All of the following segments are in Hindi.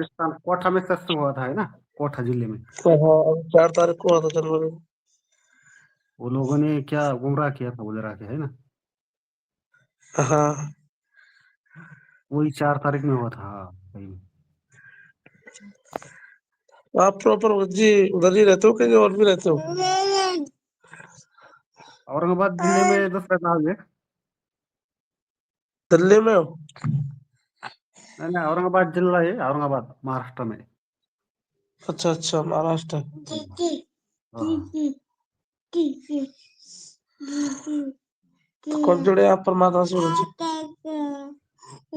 राजस्थान कोटा में सत्संग हुआ था, है ना? कोटा जिले में। हाँ, 4 तारीख को हुआ था जनवरी। वो लोगों ने क्या गुमराह किया था उधर आके, है ना? हाँ। वही 4 तारीख में हुआ था। हाँ, सही में। आप प्रॉपर जी उधर ही रहते हो कहीं और भी रहते हो? औरंगाबाद जिले में दूसरा नाम है। दिल्ली में हो? नहीं, औरंगाबाद जिला है, औरंगाबाद महाराष्ट्र में। अच्छा अच्छा, महाराष्ट्र। हाँ। तो कब जुड़े आप परमात्मा से जी?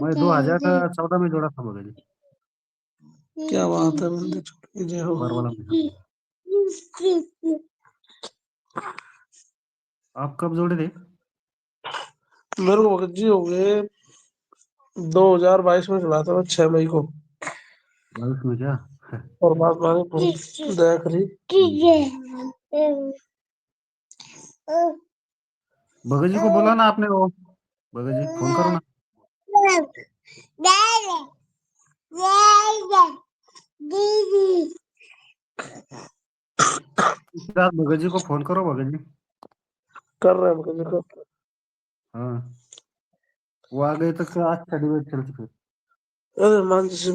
मैं 2014 में जोड़ा था भगत जी, क्या बात है, बंदे छोड़ जय हो। बरवाला में। आप कब जोड़े थे? मेरे को भगत जी हो गए 2022 में जुड़ा था मैं 6 मई को। 22 में क्या? परमात्मा ने बहुत दया करी। भगत जी को बोला ना आपने, वो भगत जी फोन करो ना। भगत जी को फोन करो भगत जी। कर रहे हैं भगत जी को। हाँ, वो आ गए तो क्या अच्छा डिबेट चलती फिर। अरे मान जी से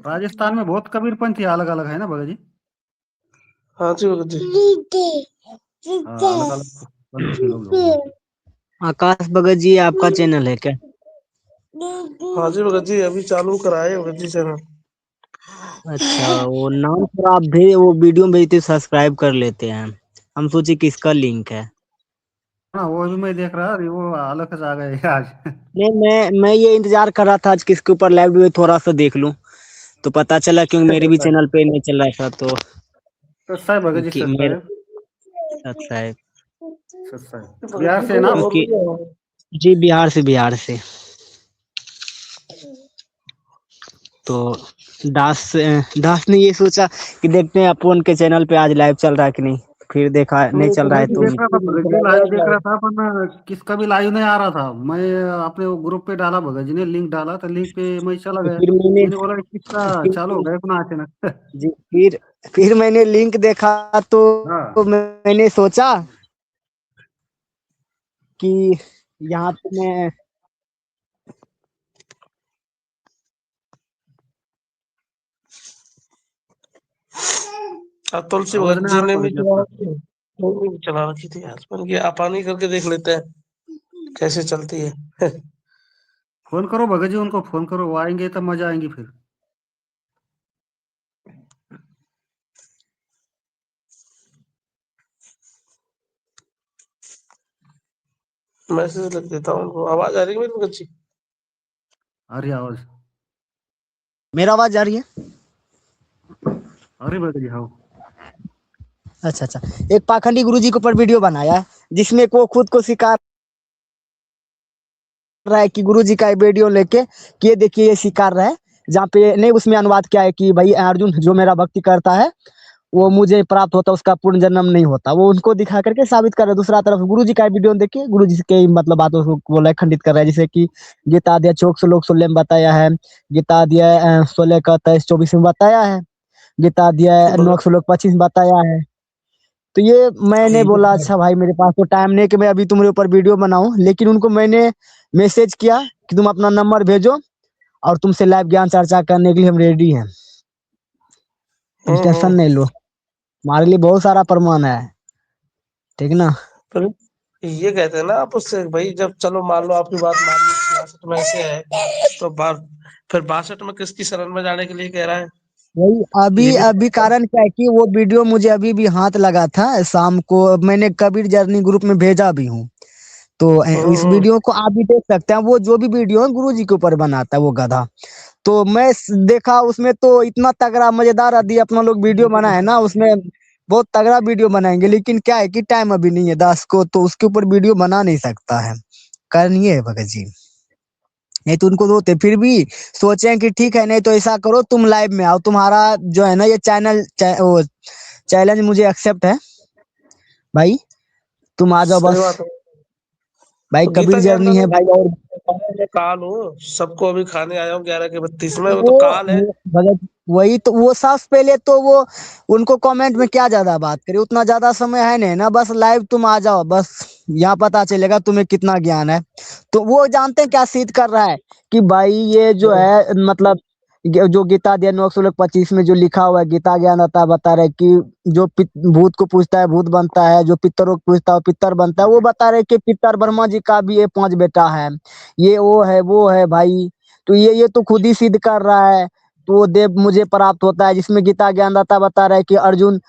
राजस्थान में बहुत कबीरपंथी अलग अलग है ना भगत जी? हाँ जी भगत जी। हाँ, अलग अलग पंथ के लोग हैं। आकाश भगत जी आपका चैनल है क्या? हाँ जी भगत जी, अभी चालू कराए भगत जी चैनल। अच्छा, वो नाम थोड़ा आप भी वो वीडियो में भेजते सब्सक्राइब कर लेते हैं। हम सोचे किसका लिंक है। हाँ, वो भी मैं देख रहा, वो अलग से आ गए आज। नहीं, मैं ये इंतजार कर रहा था आज किसके ऊपर लाइव वीडियो थोड़ा सा देख लूं, तो पता चला क्योंकि मेरे भी चैनल पे नहीं चल रहा था तो सत्सा है भगत जी, कि सत्सा मेरा है। अच्छा है सत्सा है, भगत बिहार जी से है को ना आप? और क्योंकि भी जी बिहार से। तो दास ने ये सोचा कि देखते हैं अपन के चैनल पे आज लाइव चल रहा है कि नहीं, फिर देखा नहीं चल रहा मैं है भी तो देख रहा था भगत जी, लाइव देख रहा था, पर किसका भी लाइव नहीं आ रहा था। मैं अपने वो ग्रुप पे डाला, भगत जी ने लिंक डाला, तो लिंक पे मैं चला गया। फिर मैंने मैंने बोला किसका चालू हो फिर गया अपना अचानक। जी फिर मैंने लिंक देखा तो हाँ, मैंने सोचा कि यहाँ पे मैं तुलसी आवाज भगत नहीं आ जी रहा ने भी भगत जी आपका। चला रखी थी आज, मैंने कहा आप आनी करके देख लेते हैं कैसे चलती है। फोन करो भगत जी, उनको फोन करो, वो आएंगे तब मजा आएंगी फिर। मैसेज लिख देता हूँ उनको। आवाज आ रही है मेरी भगत जी? अरे आवाज, मेरा आवाज आ रही है? अरे भगत जी हाँ। अच्छा, एक पाखंडी गुरुजी के ऊपर वीडियो बनाया है जिसमें वो खुद को सिखा रहा है कि गुरुजी का वीडियो लेके कि ये देखिए ये सिखा रहा है, जहाँ पे नहीं उसमें अनुवाद क्या है कि भाई अर्जुन जो मेरा भक्ति करता है वो मुझे प्राप्त होता, उसका पूर्ण जन्म नहीं होता, वो उनको दिखा करके साबित कर रहे हैं। दूसरा तरफ गुरुजी का वीडियो देखिए, गुरुजी के मतलब बातों को बोला खंडित कर रहा है, जैसे कि गीता अध्याय 16 में बताया है, गीता अध्याय 16 का 23-24 में बताया है, गीता अध्याय 9 भगत 25 में बताया है। तो ये मैंने ये बोला अच्छा भाई मेरे पास तो टाइम नहीं कि मैं अभी तुम्हारे ऊपर वीडियो बनाऊं, लेकिन उनको मैंने मैसेज किया कि तुम अपना नंबर भेजो और तुमसे लाइव ज्ञान चर्चा करने के लिए हम रेडी हैं, तुम टेंशन नहीं लो, हमारे लिए बहुत सारा प्रमाण है, ठीक ना। पर ये कहते हैं ना आप उससे भाई, जब चलो मान लो आपकी बात मान ली 66 में ऐसे है, तो फिर 62 में किसकी शरण में जाने के लिए कह रहा है? वही ये अभी भी अभी कारण क्या है कि वो वीडियो मुझे अभी भी हाथ लगा था शाम को, मैंने कबीर जर्नी ग्रुप में भेजा भी हूँ, तो इस हम्म, वीडियो को आप भी देख सकते हैं। वो जो भी वीडियो है गुरु जी के ऊपर बनाता है वो गधा, तो मैं देखा उसमें तो इतना तगड़ा मजेदार आदि अपना लोग वीडियो बना है ना, उसमें बहुत तगड़ा वीडियो बनाएंगे, लेकिन क्या है कि टाइम अभी नहीं है दास को, तो उसके ऊपर वीडियो बना नहीं सकता है, कारण ये है भगत जी, नहीं तो उनको दोते फिर भी सोचे कि ठीक है, नहीं तो ऐसा करो तुम लाइव में आओ, तुम्हारा जो है ना ये वो चैलेंज मुझे एक्सेप्ट है भाई, तुम आ जाओ सही बस। बात है। भाई तो कबीर गीता के जर्नी अंदर है भाई। और मैं काल हूँ, सबको अभी खाने आया हूँ 11 के 32 में, वो तो काल है। वो भगत वही तो, वो सबसे पहले तो वो उनको कमेंट में क्या ज्यादा बात करें, उतना ज्यादा समय है नहीं ना, बस लाइव तुम आ जाओ, बस यहाँ पता चलेगा तुम्हें कितना ज्ञान है। तो वो जानते हैं क्या सिद्ध कर रहा है कि भाई ये जो है मतलब जो गीता अध्याय 9:25 में जो लिखा हुआ है, गीता ज्ञान आता बता रहे कि जो भूत को पूछता है भूत बनता है, जो पितरों को पूछता है वो पितर बनता है। वो बता रहे कि पितर ब्रह्मा जी का भी ये 5 बेटा है, ये वो है भाई। तो ये तो खुद ही सिद्ध कर रहा है। तो वो देव मुझे प्राप्त होता है, जिसमें गीता ज्ञानदाता बता रहा है कि अर्जुन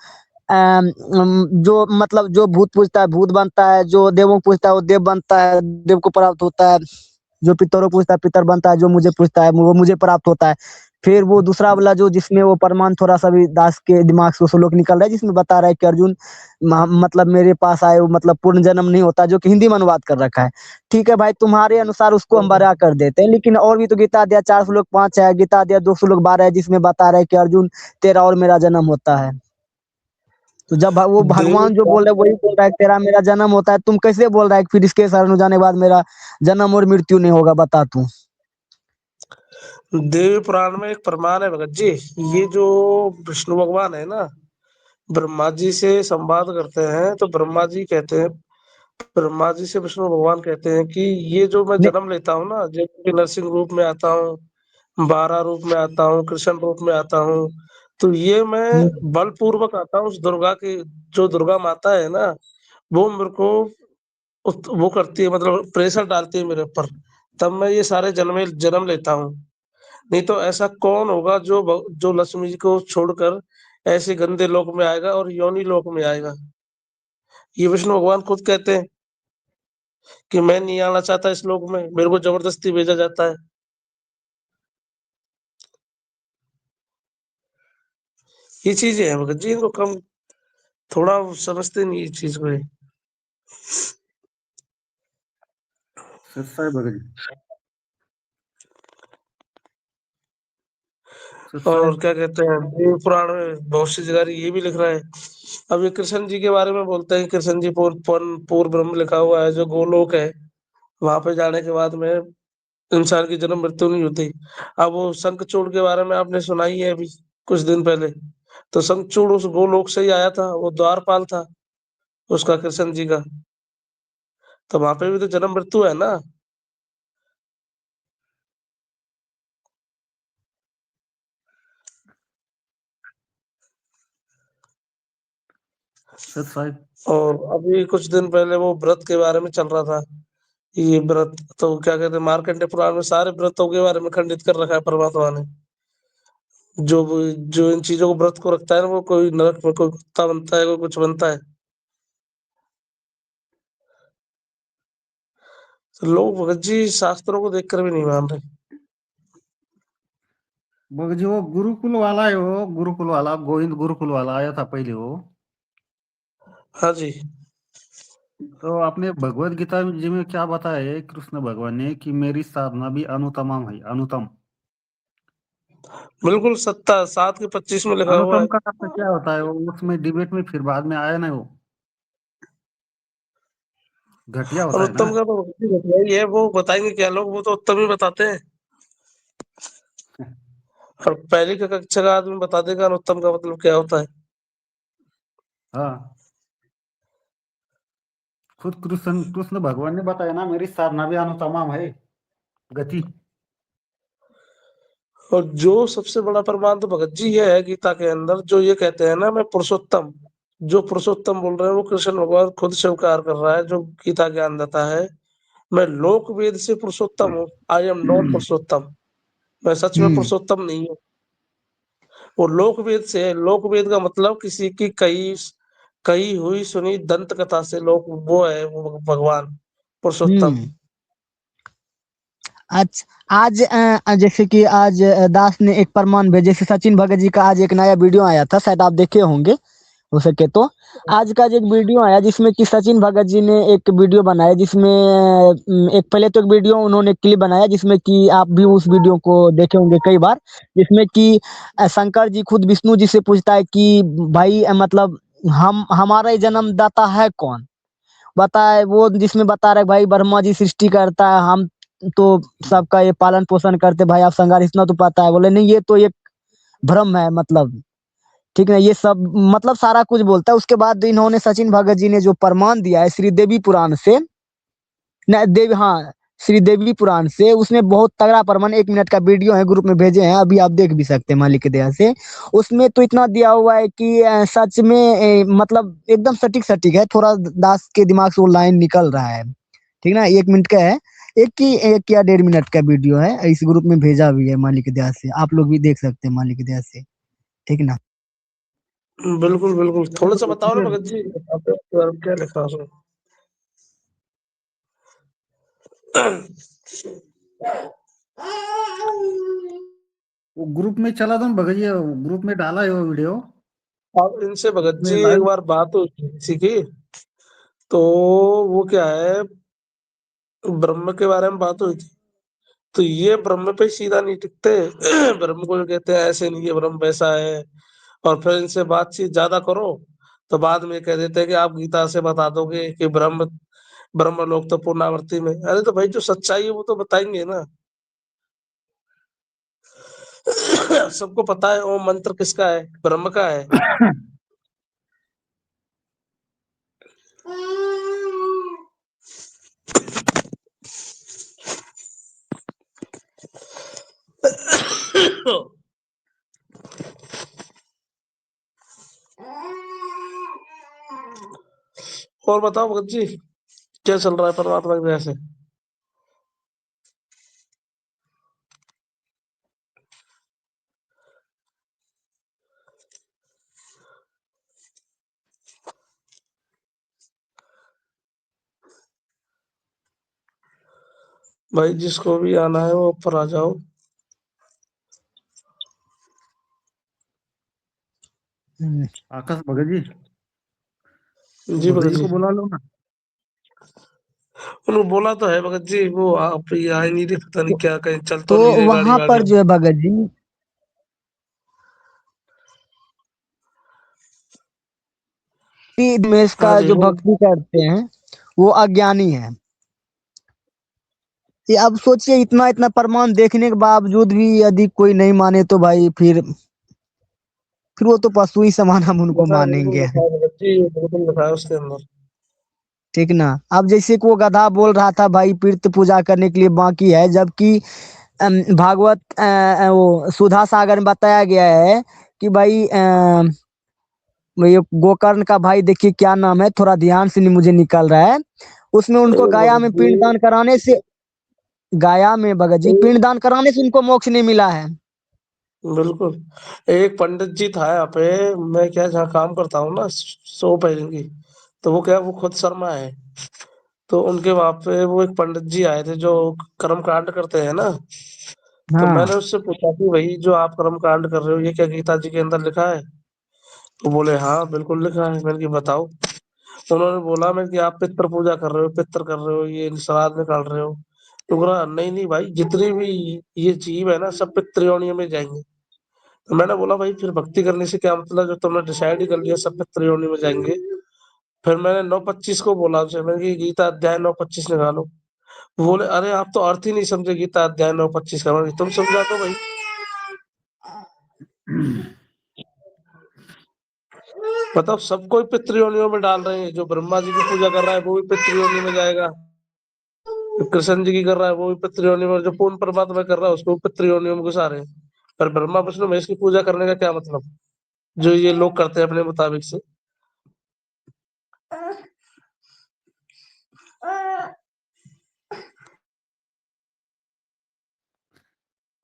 जो मतलब जो भूत पूजता है भूत बनता है, जो देवों को पूजता है वो देव बनता है, देव को प्राप्त होता है। जो पितरों को पूजता है पितर बनता है, जो मुझे पूजता है वो मुझे प्राप्त होता है। फिर वो दूसरा वाला जो जिसमें वो प्रमाण थोड़ा सा भी दास के दिमाग से वो श्लोक निकल रहा है, जिसमें बता रहा है कि अर्जुन मतलब मेरे पास आए वो मतलब पूर्ण जन्म नहीं होता, जो कि हिंदी में अनुवाद कर रखा है। ठीक है भाई, तुम्हारे अनुसार उसको हम बरा कर देते हैं, लेकिन और भी तो गीता अध्याय 4 श्लोक 5 है, गीता अध्याय 2 श्लोक 12 है, जिसमें बता रहा है कि अर्जुन तेरा और मेरा जन्म होता है। तो जब वो देव भगवान जो बोल रहे वही बोल रहा है कि तेरा मेरा जन्म होता है, तुम कैसे बोल रहा है कि फिर इसके शरण हो जाने के बाद मेरा जन्म और मृत्यु नहीं होगा, बता तू। देवी पुराण में एक प्रमाण है भगत जी। ये जो विष्णु भगवान है ना, ब्रह्मा जी से संवाद करते हैं, तो ब्रह्मा जी कहते हैं, ब्रह्मा जी से विष्णु भगवान कहते हैं कि ये जो मैं नहीं। जन्म लेता हूँ ना, जैसे कि नरसिंह रूप में आता हूँ, बारह रूप में आता हूँ, कृष्ण रूप में आता हूँ, तो ये मैं हम्म। बलपूर्वक आता हूँ उस दुर्गा की, जो दुर्गा माता है ना, वो मेरे को वो करती है, मतलब प्रेशर डालती है मेरे ऊपर, तब मैं ये सारे जन्म जन्म लेता हूँ। नहीं तो ऐसा कौन होगा जो जो लक्ष्मी जी को छोड़कर ऐसे गंदे लोक में आएगा और योनि लोक में आएगा। ये विष्णु भगवान खुद कहते हैं कि मैं नहीं आना चाहता इस लोक में, मेरे को जबरदस्ती भेजा जाता है। ये चीजें हैं भगत जी, इनको कम थोड़ा समझते नहीं इस चीज को ये। सच्चाई भगत जी, सच्चाई। और क्या कहते हैं, देव पुराण में बहुत सी जगह ये भी लिख रहा है। अब ये कृष्ण जी के बारे में बोलते हैं, कृष्ण जी पूर्ण ब्रह्म लिखा हुआ है, जो गोलोक है, वहां पे जाने के बाद में इंसान की जन्म मृत्यु नहीं होती। अब वो शंखचूड़ के बारे में आपने सुना ही है अभी कुछ दिन पहले, तो शंखचूड़ उस गोलोक से ही आया था, वो द्वारपाल था उसका, कृष्ण जी का। तो वहां पे भी तो जन्म मृत्यु है ना। सच्चाई। और अभी कुछ दिन पहले वो व्रत के बारे में चल रहा था, ये व्रत तो क्या कहते हैं, मार्कंडे पुराण में सारे व्रतों के बारे में खंडित कर रखा है परमात्मा ने। जो जो इन चीजों को व्रत को रखता है ना, वो कोई नरक में कोई कुत्ता बनता है, कोई कुछ बनता है। तो लोग भगत जी शास्त्रों को देखकर भी नहीं मान रहे। भगत जी वो गुरुकुल वाला है, वो गुरुकुल वाला गोविंद गुरुकुल वाला आया था पहले वो। हाँ जी। तो आपने भगवत गीता जी में क्या बताया है कृष्ण भगवान ने कि मेरी साधना भी अनुतम है, अनुतम। बिल्कुल 7 के 25 में लिखा हुआ अनुतम है। का अर्थ क्या होता है? वो उसमें डिबेट में फिर बाद में आया ना, वो घटिया और होता है ना। उत्तम का तो यही है, वो बताएंगे क्या लोग, वो तो उत्तम ही बताते हैं। और पहली का कक्षा का आदमी बता देगा अनुत्तम का मतलब क्या होता है। हाँ, खुद कृष्ण कृष्ण भगवान ने बताया ना, मेरी साधना भी अनुतम है, गति। और जो सबसे बड़ा प्रमाण तो भगत जी ये है गीता के अंदर, जो ये कहते हैं ना मैं पुरुषोत्तम, जो पुरुषोत्तम बोल रहे हैं वो कृष्ण भगवान खुद स्वीकार कर रहा है, जो गीता ज्ञान देता है। मैं लोक वेद से पुरुषोत्तम हूँ, आई एम नॉट पुरुषोत्तम, मैं सच में हम्म। पुरुषोत्तम नहीं हूँ। वो लोक वेद से है, लोक वेद का मतलब किसी की कही कही हुई सुनी दंत कथा से लोक, वो है वो भगवान पुरुषोत्तम। हम्म। आज आज जैसे कि आज दास ने एक प्रमाण भेजे, जैसे सचिन भगत जी का आज एक नया वीडियो आया था, शायद आप देखे होंगे हो सके तो। आज का जो एक वीडियो आया जिसमें कि सचिन भगत जी ने एक वीडियो बनाया, जिसमें एक पहले तो एक वीडियो उन्होंने क्लिप बनाया, जिसमें कि आप भी उस वीडियो को देखे होंगे कई बार, जिसमें कि शंकर जी खुद विष्णु जी से पूछता है कि भाई मतलब हम हमारा ये जन्मदाता है कौन। बताए वो जिसमें बता रहे भाई ब्रह्मा जी सृष्टि करता है, हम तो सबका ये पालन पोषण करते भाई, आप संगार इतना तो पता है। बोले नहीं ये तो एक भ्रम है, मतलब ठीक है ये सब मतलब सारा कुछ बोलता है। उसके बाद इन्होंने सचिन भगत जी ने जो प्रमाण दिया है श्रीदेवी पुराण से, न देवी हाँ श्रीदेवी पुराण से, उसमें बहुत तगड़ा प्रमाण, 1 मिनट का वीडियो है, ग्रुप में भेजे हैं, अभी आप देख भी सकते हैं मालिक की दया से। उसमें तो इतना दिया हुआ है कि सच में मतलब एकदम सटीक सटीक है, थोड़ा दास के दिमाग से वो लाइन निकल रहा है। ठीक ना, 1 मिनट का है, एक या 1.5 मिनट का वीडियो है, इस ग्रुप में भेजा भी है मालिक की दया से, आप लोग भी देख सकते हैं मालिक की दया से। ठीक ना। बिल्कुल बिल्कुल, थोड़ा सा बताओ ना भगत जी, आपके बारे में क्या लिखा है वो ग्रुप में चला था भगत जी, ग्रुप में डाला है वो वीडियो। अब इनसे भगत उसमें जी एक लाइव बार बात हुई थी किसी की, तो वो क्या है, ब्रह्म के बारे में बात हुई थी, तो ये ब्रह्म पे सीधा नहीं टिकते। ब्रह्म को कहते हैं ऐसे नहीं है, ब्रह्म वैसा है। और फिर इनसे बातचीत ज्यादा करो तो बाद में कह देते हैं कि आप गीता से बता दोगे कि ब्रह्म ब्रह्म लोग तो पूर्णावर्ती में। अरे तो भाई जो सच्चाई है वो तो बताएंगे ना। सबको पता है ओम मंत्र किसका है, ब्रह्म का है। और बताओ भगत जी, क्या चल रहा है परमात्मा की दया से। भाई जिसको भी आना है वो ऊपर आ जाओ। हम्म। आकाश भगत जी, वो जी भगत भगत जी जी, को बुला लो ना। उन्होंने बोला तो है भगत जी, वो आप ये आए नहीं रहे, पता नहीं तो, क्या कहीं चल तो तो नहीं रहे गाड़ी वहां पर गाड़ी। जो है भगत जी, में हाँ इसका जी जो वो, भक्ति करते हैं वो अज्ञानी है। ये अब सोचिए, इतना इतना प्रमाण देखने के बावजूद भी यदि कोई नहीं माने तो भाई फिर वो तो पशु ही समान हम उनको लिखा है बिल्कुल मानेंगे। लिखा है भगत जी, बिल्कुल लिखा है उसके अंदर। ठीक ना। अब जैसे कि वो गधा बोल रहा था भाई पितृ पूजा करने के लिए बाकी है, जबकि भागवत वो सुधा सागर में बताया गया है कि भाई ये गोकर्ण का भाई देखिए क्या नाम है, थोड़ा ध्यान से नहीं मुझे निकल रहा है, उसमें उनको एक गाया भगत में जी, पिंडदान कराने से, गाया में भगत जी एक, पिंडदान कराने से उनको मोक्ष नहीं मिला है। बिल्कुल, एक पंडित जी था यहाँ पे, मैं क्या जहाँ काम करता हूँ ना, सो पैरेंगी, तो वो क्या, वो खुद शर्मा है। तो उनके वहां पे वो एक पंडित जी आए थे जो कर्म कांड करते हैं ना। तो हाँ। मैंने उससे पूछा कि वही जो आप कर्म कांड कर रहे हो ये क्या गीता जी के अंदर लिखा है। तो बोले हाँ बिल्कुल लिखा है। मैंने कि बताओ। उन्होंने बोला, मैं कि आप पितृ पूजा कर रहे हो, पितृ कर रहे हो, ये श्राद्ध निकाल रहे हो। तो बोला नहीं नहीं भाई, जितनी भी ये जीव है ना सब पितृयोनियों में जाएंगे। तो मैंने बोला भाई फिर भक्ति करने से क्या मतलब, जो तुमने डिसाइड ही कर लिया सब पितृयोनि में जाएंगे। फिर मैंने 9:25 को बोला उसे, मैंने कि गीता अध्याय 9:25 निकालो। वो बोले अरे आप तो अर्थ ही नहीं समझे गीता अध्याय 9:25 का। मैंने कहा, तुम समझा दो भाई। मतलब सब कोई पितृयोनियों में डाल रहे हैं, जो ब्रह्मा जी की पूजा कर रहा है वो भी पितृयोनि में जाएगा, जो कृष्ण जी की कर रहा है वो भी पितृयोनि में, जो पूर्ण परमात्मा कर रहा है उसको भी पितृयोनियों में घुसा रहे हैं। पर ब्रह्मा विष्णु महेश की पूजा करने का क्या मतलब, जो ये लोग करते हैं अपने मुताबिक से।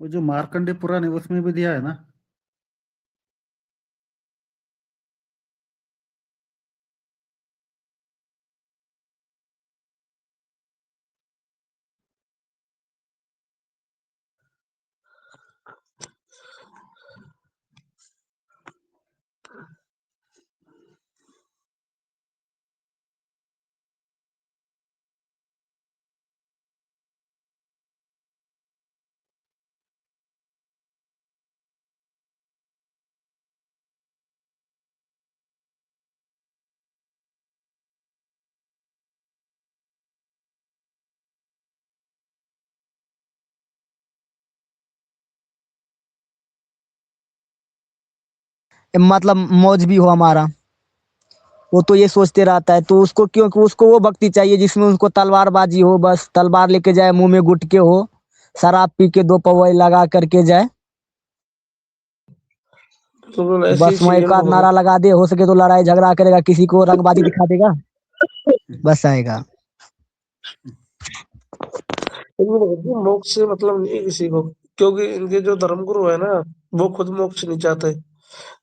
वो जो मार्कंडे पुराण है उसमें भी दिया है ना। मतलब मौज भी हो हमारा। वो तो ये सोचते रहता है, तो उसको क्योंकि उसको वो भक्ति चाहिए जिसमें उसको तलवारबाजी हो, बस तलवार लेके जाए, मुंह में गुटके हो, शराब पी के 2 पवई लगा करके जाए, बिल्कुल ऐसे ही बस वहाँ चाहिए एक आध इनको नारा भगत। लगा दे, हो सके तो लड़ाई झगड़ा करेगा, किसी को रंगबाजी दिखा देगा, बस आएगा। इनको भगत जी मोक्ष से मतलब नहीं है किसी को, क्योंकि इनके जो धर्मगुरु है ना, वो खुद मोक्ष नहीं चाहते।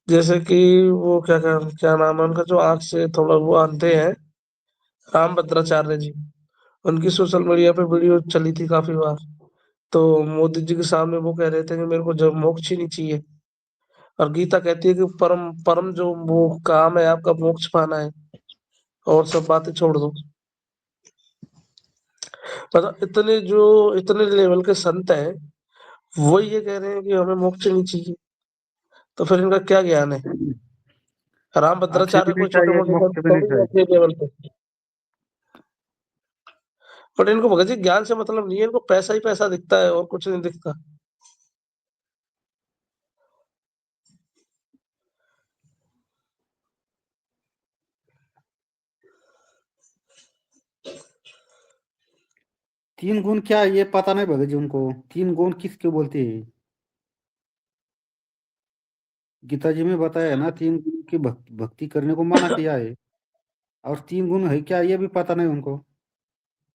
जैसे कि वो क्या क्या क्या नाम है उनका, जो आंख से थोड़ा वो आंते हैं, रामभद्राचार्य जी। उनकी सोशल मीडिया पे वीडियो चली थी काफी बार। तो मोदी जी के सामने वो कह रहे थे कि मेरे को जब मोक्ष ही नहीं चाहिए। और गीता कहती है कि परम परम जो वो काम है आपका, मोक्ष पाना है, और सब बातें छोड़ दो। मतलब इतने लेवल के संत हैं, वो ये कह रहे हैं कि हमें मोक्ष नहीं चाहिए। तो फिर इनका क्या ज्ञान है? राम आखिर भी भद्राचार्य नहीं कोई छोटे चाहिए, मोटे संत मोक्ष भी नहीं थोड़ी है चाहिए। अपने लेवल पे। बट इनको भगत जी ज्ञान से मतलब नहीं है, इनको पैसा ही पैसा दिखता है और कुछ नहीं दिखता। 3 गुण क्या है, ये पता नहीं भगत जी उनको। 3 गुण किसके बोलते हैं? गीता जी में बताया है ना, 3 गुण की भक्ति करने को मना किया है। और 3 गुण है क्या, ये भी पता नहीं उनको।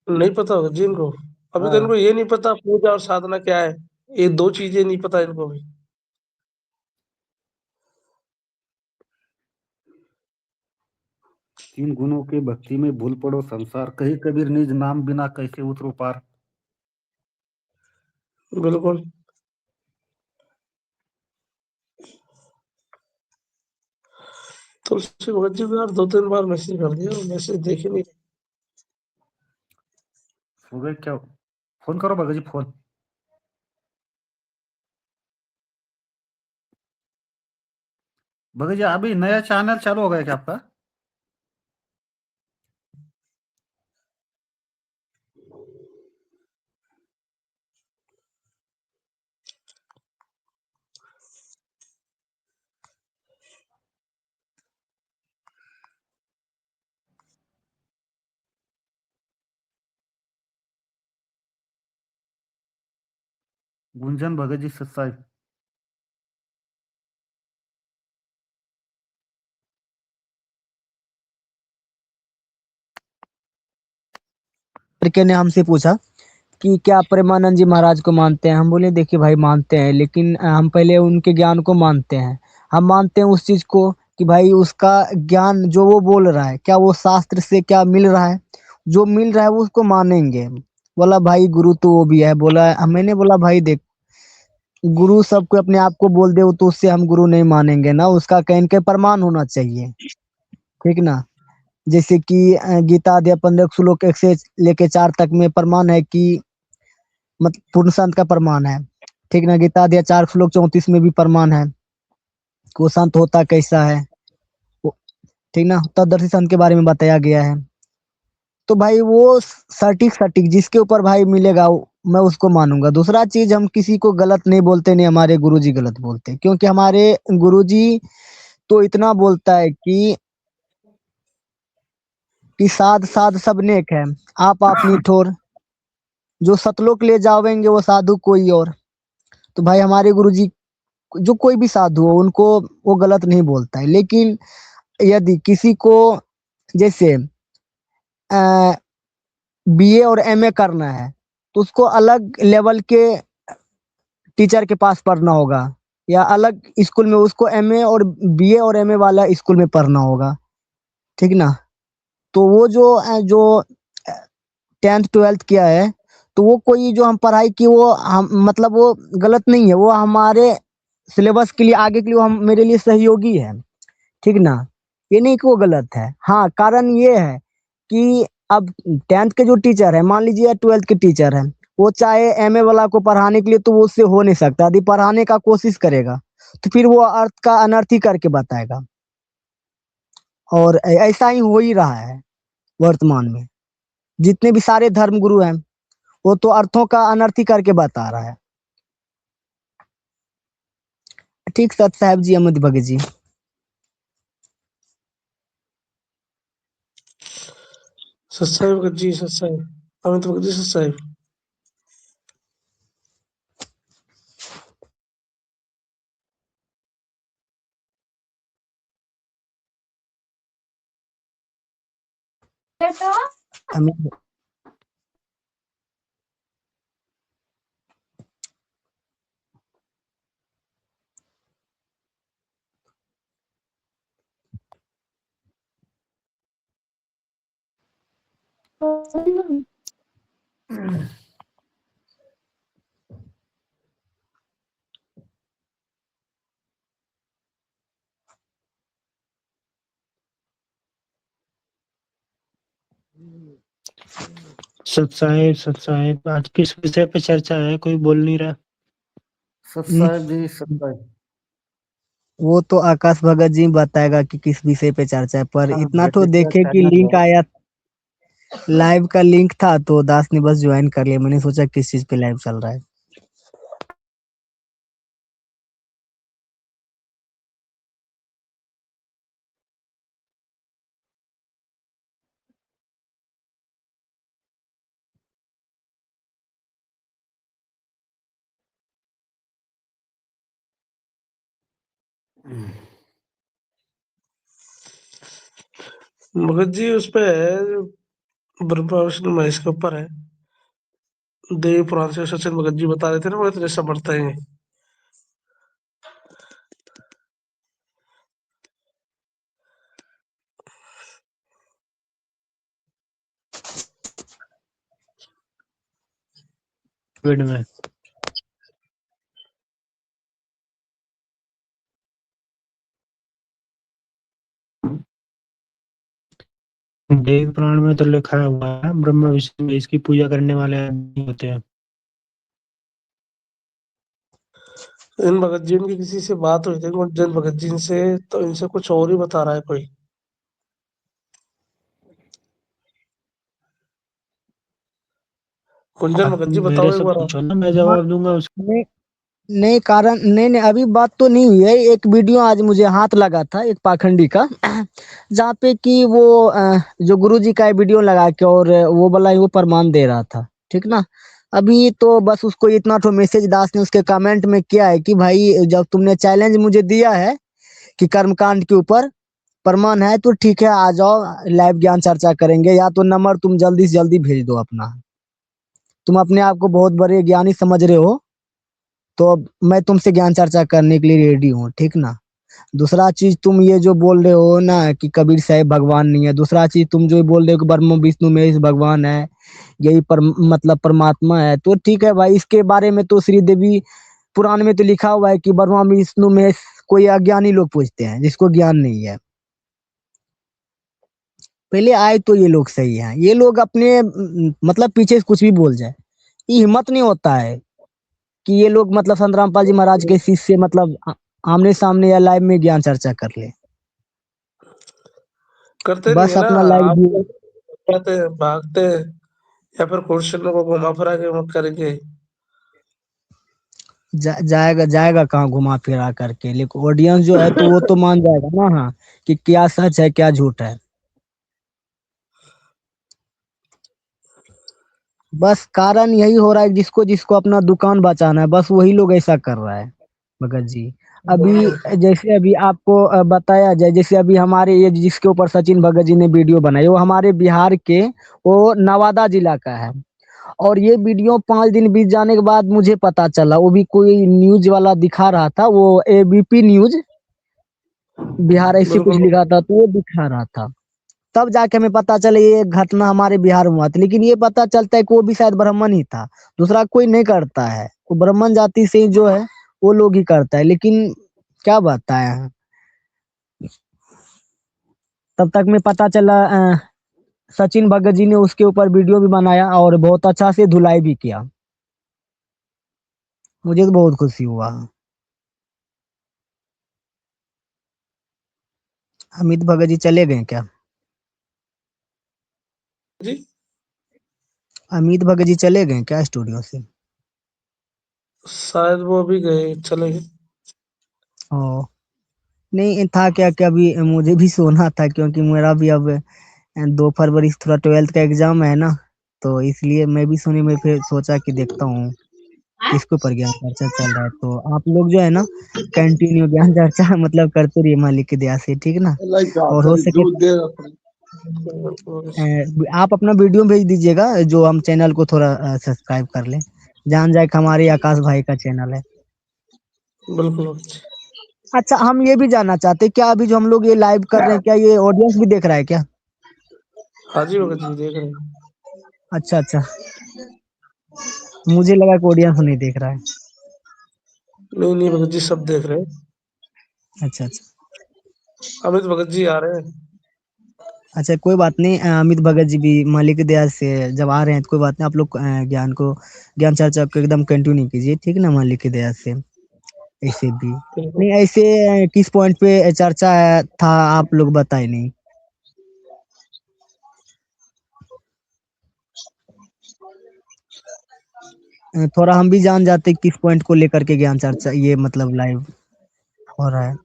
नहीं पता भगत जी इनको। अभी तो इनको हाँ, ये नहीं पता पूजा और साधना क्या है। ये दो चीजें नहीं पता इनको भी। 3 गुणों की भक्ति में भूल पड़ो संसार, कही कबीर निज नाम बिना कैसे उतरो पार। बिल्कुल। तुलसी भगत जी को यार 2-3 बार मैसेज कर दिया, मैसेज देख ही नहीं हो गए क्या? फोन करो भगत जी, फोन। भगत जी अभी नया चैनल चालू हो गया क्या आपका? गुंजन भगत जी सत्साई। लड़के ने हमसे पूछा कि क्या प्रेमानंद जी महाराज को मानते हैं? हम बोले देखिए भाई मानते हैं, लेकिन हम पहले उनके ज्ञान को मानते हैं। हम मानते हैं उस चीज को कि भाई उसका ज्ञान जो वो बोल रहा है, क्या वो शास्त्र से क्या मिल रहा है? जो मिल रहा है वो उसको मानेंगे। बोला भाई गुरु तो वो भी है। बोला, मैंने बोला भाई देख, गुरु सबको अपने आप को बोल दे तो उससे हम गुरु नहीं मानेंगे ना, उसका कहीं के प्रमाण होना चाहिए, ठीक ना। जैसे कि गीता अध्याय 15 श्लोक 1 से लेके 4 तक में प्रमाण है कि मतलब पूर्ण संत का प्रमाण है, ठीक ना। गीता अध्याय 4 श्लोक 34 में भी प्रमाण है कि वो संत होता कैसा है, वो, ठीक ना, तत्दर्शी संत के बारे में बताया गया है। तो भाई वो सटीक सटीक जिसके ऊपर भाई मिलेगा मैं उसको मानूंगा। दूसरा चीज, हम किसी को गलत नहीं बोलते, नहीं हमारे गुरुजी गलत बोलते, क्योंकि हमारे गुरुजी तो इतना बोलता है कि साध साध सब नेक है, आप अपनी ठोर, जो सतलोक ले जावेंगे वो साधु कोई और। तो भाई हमारे गुरुजी जो कोई भी साधु हो उनको वो गलत नहीं बोलता है। लेकिन यदि किसी को जैसे बीए और एमए करना है, तो उसको अलग लेवल के टीचर के पास पढ़ना होगा, या अलग स्कूल में उसको एमए और बीए और एमए वाला स्कूल में पढ़ना होगा, ठीक ना। तो वो जो 10th 12th किया है, तो वो कोई जो हम पढ़ाई की वो हम मतलब वो गलत नहीं है, वो हमारे सिलेबस के लिए आगे के लिए वो हम मेरे लिए सहयोगी है, ठीक ना। ये नहीं कि वो गलत है। हाँ, कारण ये है कि अब 10th के जो टीचर है, मान लीजिए 12th के टीचर है, वो चाहे एमए वाला को पढ़ाने के लिए, तो वो उससे हो नहीं सकता। यदि पढ़ाने का कोशिश करेगा तो फिर वो अर्थ का अनर्थ ही करके बताएगा, और ऐसा ही हो ही रहा है वर्तमान में। जितने भी सारे धर्म गुरु हैं वो तो अर्थों का अनर्थ ही करके बता रहा है। ठीक सत साहब जी, अहमद भगत जी। सत्साई भगत जी, सत्साई अमित भगत जी, सत्साई। अमित सत्साहेब सत्साहेब आज किस विषय पे चर्चा है? कोई बोल नहीं रहा। सत्साहेब जी, सत्साहेब। वो तो आकाश भगत जी बताएगा कि किस विषय पे चर्चा है, पर हाँ, इतना तो वैसे क्या देखे कि करना लिंक है? आया, लाइव का लिंक था तो दास ने बस ज्वाइन कर लिया। मैंने सोचा किस चीज पे लाइव चल रहा है। भगत जी उस पे है, ब्रह्मा विष्णु महेश के ऊपर है। देवी पुराण से सचिन भगत जी बता रहे थे ना, वो इतने समर्थ हैं। फीड में देव पुराण में तो लिखा हुआ है ब्रह्मा विष्णु महेश की पूजा करने वाले आदमी होते हैं। इन भगत जी की किसी से बात हुई थी गुंजन भगत जी से, तो इनसे कुछ और ही बता रहा है कोई। गुंजन आप भगत जी मेरे बताओ एक से बार। पूछो ना, मैं हाँ, जवाब दूंगा उसको। नहीं नहीं कारण नहीं नहीं अभी बात तो नहीं हुई है। एक वीडियो आज मुझे हाथ लगा था एक पाखंडी का जहाँ पे कि वो जो गुरुजी का वीडियो लगा के और वो वाला वो प्रमाण दे रहा था, ठीक ना। अभी तो बस उसको इतना तो मैसेज दास ने उसके कमेंट में किया है कि भाई जब तुमने चैलेंज मुझे दिया है कि कर्मकांड के ऊपर प्रमाण है तो ठीक है, आ जाओ लाइव ज्ञान चर्चा करेंगे, या तो नंबर तुम जल्दी से जल्दी भेज दो अपना। तुम अपने आप को बहुत बड़े ज्ञानी समझ रहे हो, तो अब मैं तुमसे ज्ञान चर्चा करने के लिए रेडी हूँ, ठीक ना। दूसरा चीज तुम ये जो बोल रहे हो ना कि कबीर साहब भगवान नहीं है, दूसरा चीज तुम जो बोल रहे हो कि ब्रह्म विष्णु महेश भगवान है, यही मतलब परमात्मा है, तो ठीक है भाई। इसके बारे में तो श्री देवी पुराण में तो लिखा हुआ है कि ब्रह्मा विष्णु महेश कोई अज्ञानी लोग पूछते हैं जिसको ज्ञान नहीं है। पहले आए तो ये लोग सही हैं, ये लोग अपने मतलब पीछे से कुछ भी बोल जाए, ये हिम्मत नहीं होता है कि ये लोग मतलब संत रामपाल जी महाराज के शिष्य से मतलब आमने सामने या लाइव में ज्ञान चर्चा कर ले। करते नहीं बस है ना अपना लाइव आप, भी कहते हैं भागते हैं, या फिर क्वेश्चन को घुमा फिरा के मत करेंगे। जाएगा जाएगा कहाँ घुमा फिरा करके, लेकिन ऑडियंस जो है तो वो तो मान जाएगा ना, हाँ, कि क्या सच है क्या झूठ है। बस कारण यही हो रहा है जिसको जिसको अपना दुकान बचाना है, बस वही लोग ऐसा कर रहा है भगत जी। अभी जैसे अभी आपको बताया जाए, जैसे अभी हमारे ये जिसके ऊपर सचिन भगत जी ने वीडियो बनाई वो हमारे बिहार के, वो नवादा जिला का है। और ये वीडियो 5 दिन बीत जाने के बाद मुझे पता चला, वो भी कोई न्यूज वाला दिखा रहा था, वो एबीपी न्यूज बिहार ऐसे कुछ बिल्कुल। लिखा था तो वो दिखा रहा था। तब जाके हमें पता चला ये घटना हमारे बिहार में हुआ था, लेकिन ये पता चलता है कि वो भी शायद ब्राह्मण ही था, दूसरा कोई नहीं करता है, वो ब्राह्मण जाति से ही जो है वो लोग ही करता है। लेकिन क्या बताया, तब तक में पता चला सचिन भगत जी ने उसके ऊपर वीडियो भी बनाया और बहुत अच्छा से धुलाई भी किया। मुझे तो बहुत खुशी हुआ। अमित भगत जी चले गए क्या? जी अमित भगत जी चले गए क्या स्टूडियो से? शायद वो अभी गए, चले गए। ओ नहीं, था क्या कि अभी मुझे भी सोना था, क्योंकि मेरा भी अब 2 फरवरी से थोड़ा 12th का एग्जाम है ना, तो इसलिए मैं भी सुनी, मैं फिर सोचा कि देखता हूँ किसके ऊपर ज्ञान चर्चा चल रहा है। तो आप लोग जो है ना कंटिन्यू ज्ञान चर्चा मतलब करते रहिए मालिक की दया से, ठीक ना। और हो सके आप अपना वीडियो भेज दीजिएगा, जो हम चैनल को थोड़ा सब्सक्राइब कर लें, जान जाए कि हमारे आकाश भाई का चैनल है। बिल्कुल। अच्छा, हम ये भी जानना चाहते हैं, क्या अभी जो हम लोग ये लाइव कर रहे हैं, क्या ये ऑडियंस भी देख रहा है क्या? हाँ जी भगत जी, देख रहे हैं। अच्छा अच्छा, मुझे लगा कि ऑडियंस नहीं देख रहा है। नहीं नहीं भगत जी, सब देख रहे हैं। अच्छा अच्छा। अमित भगत जी आ रहे हैं। अच्छा, कोई बात नहीं, अमित भगत जी भी मालिक की दया से जब आ रहे हैं तो कोई बात नहीं, आप लोग ज्ञान चर्चा को एकदम कंटिन्यू कीजिए, ठीक ना, मालिक की दया से। ऐसे भी बिल्कुल। नहीं, ऐसे किस पॉइंट पे चर्चा था आप लोग बताए नहीं। थोड़ा हम भी जान जाते किस पॉइंट को लेकर के ज्ञान चर्चा ये मतलब लाइव हो रहा है।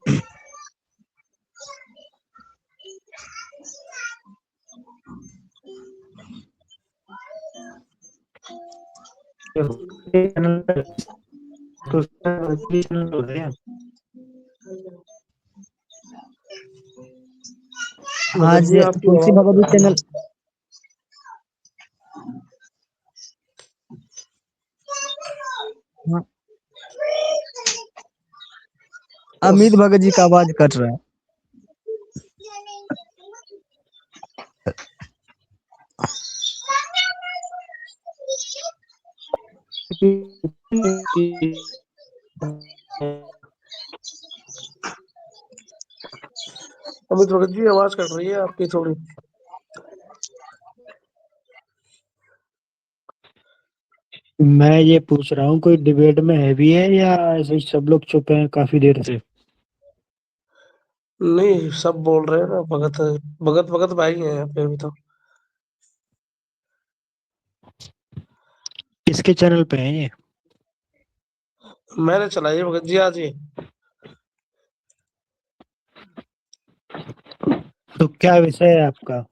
चैनल पे तो चैनल हो गया। भगत आज जी आपकी तुलसी आवाज भगत जी कट रही चैनल, है। हाँ, बस। अमित भगत जी का आवाज कट रहा है। अमित भगत जी आवाज कट रही है आपकी थोड़ी। मैं ये पूछ रहा हूँ कोई डिबेट में है भी है या ऐसे ही सब लोग चुप हैं काफी देर से? नहीं, सब बोल रहे हैं ना, भगत भगत भगत भाई हैं यहाँ पे अभी तो। किसके चैनल पे है ये? मैंने चलाई है भगत जी आज ये। तो क्या विषय है आपका?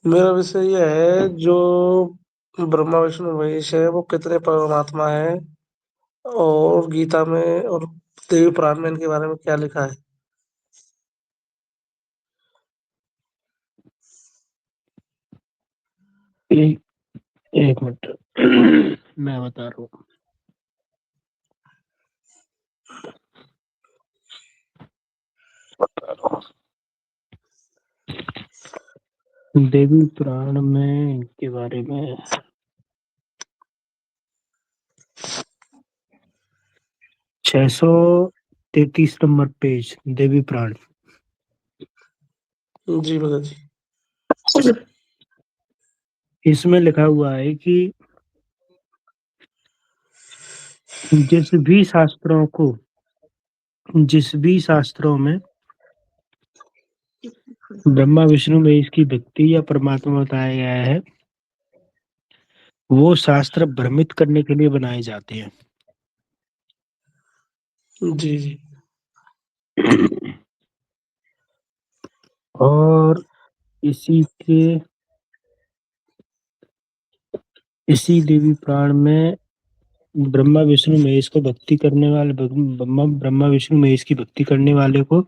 मेरा विषय ये है, जो ब्रह्मा विष्णु महेश है वो कितने परमात्मा है, और गीता में और देवी पुराण में इनके बारे में क्या लिखा है। एक, एक मिनट मैं बता रहा हूँ। देवी पुराण में इनके बारे में 633 नंबर पेज, देवी पुराण। जी भगत जी। इसमें लिखा हुआ है कि जिस भी शास्त्रों में ब्रह्मा विष्णु महेश की भक्ति या परमात्मा बताया गया है, वो शास्त्र भ्रमित करने के लिए बनाए जाते हैं। जी जी। और इसी के इसी देवी पुराण में ब्रह्मा विष्णु महेश को भक्ति करने वाले ब्रह्मा विष्णु महेश की भक्ति करने वाले को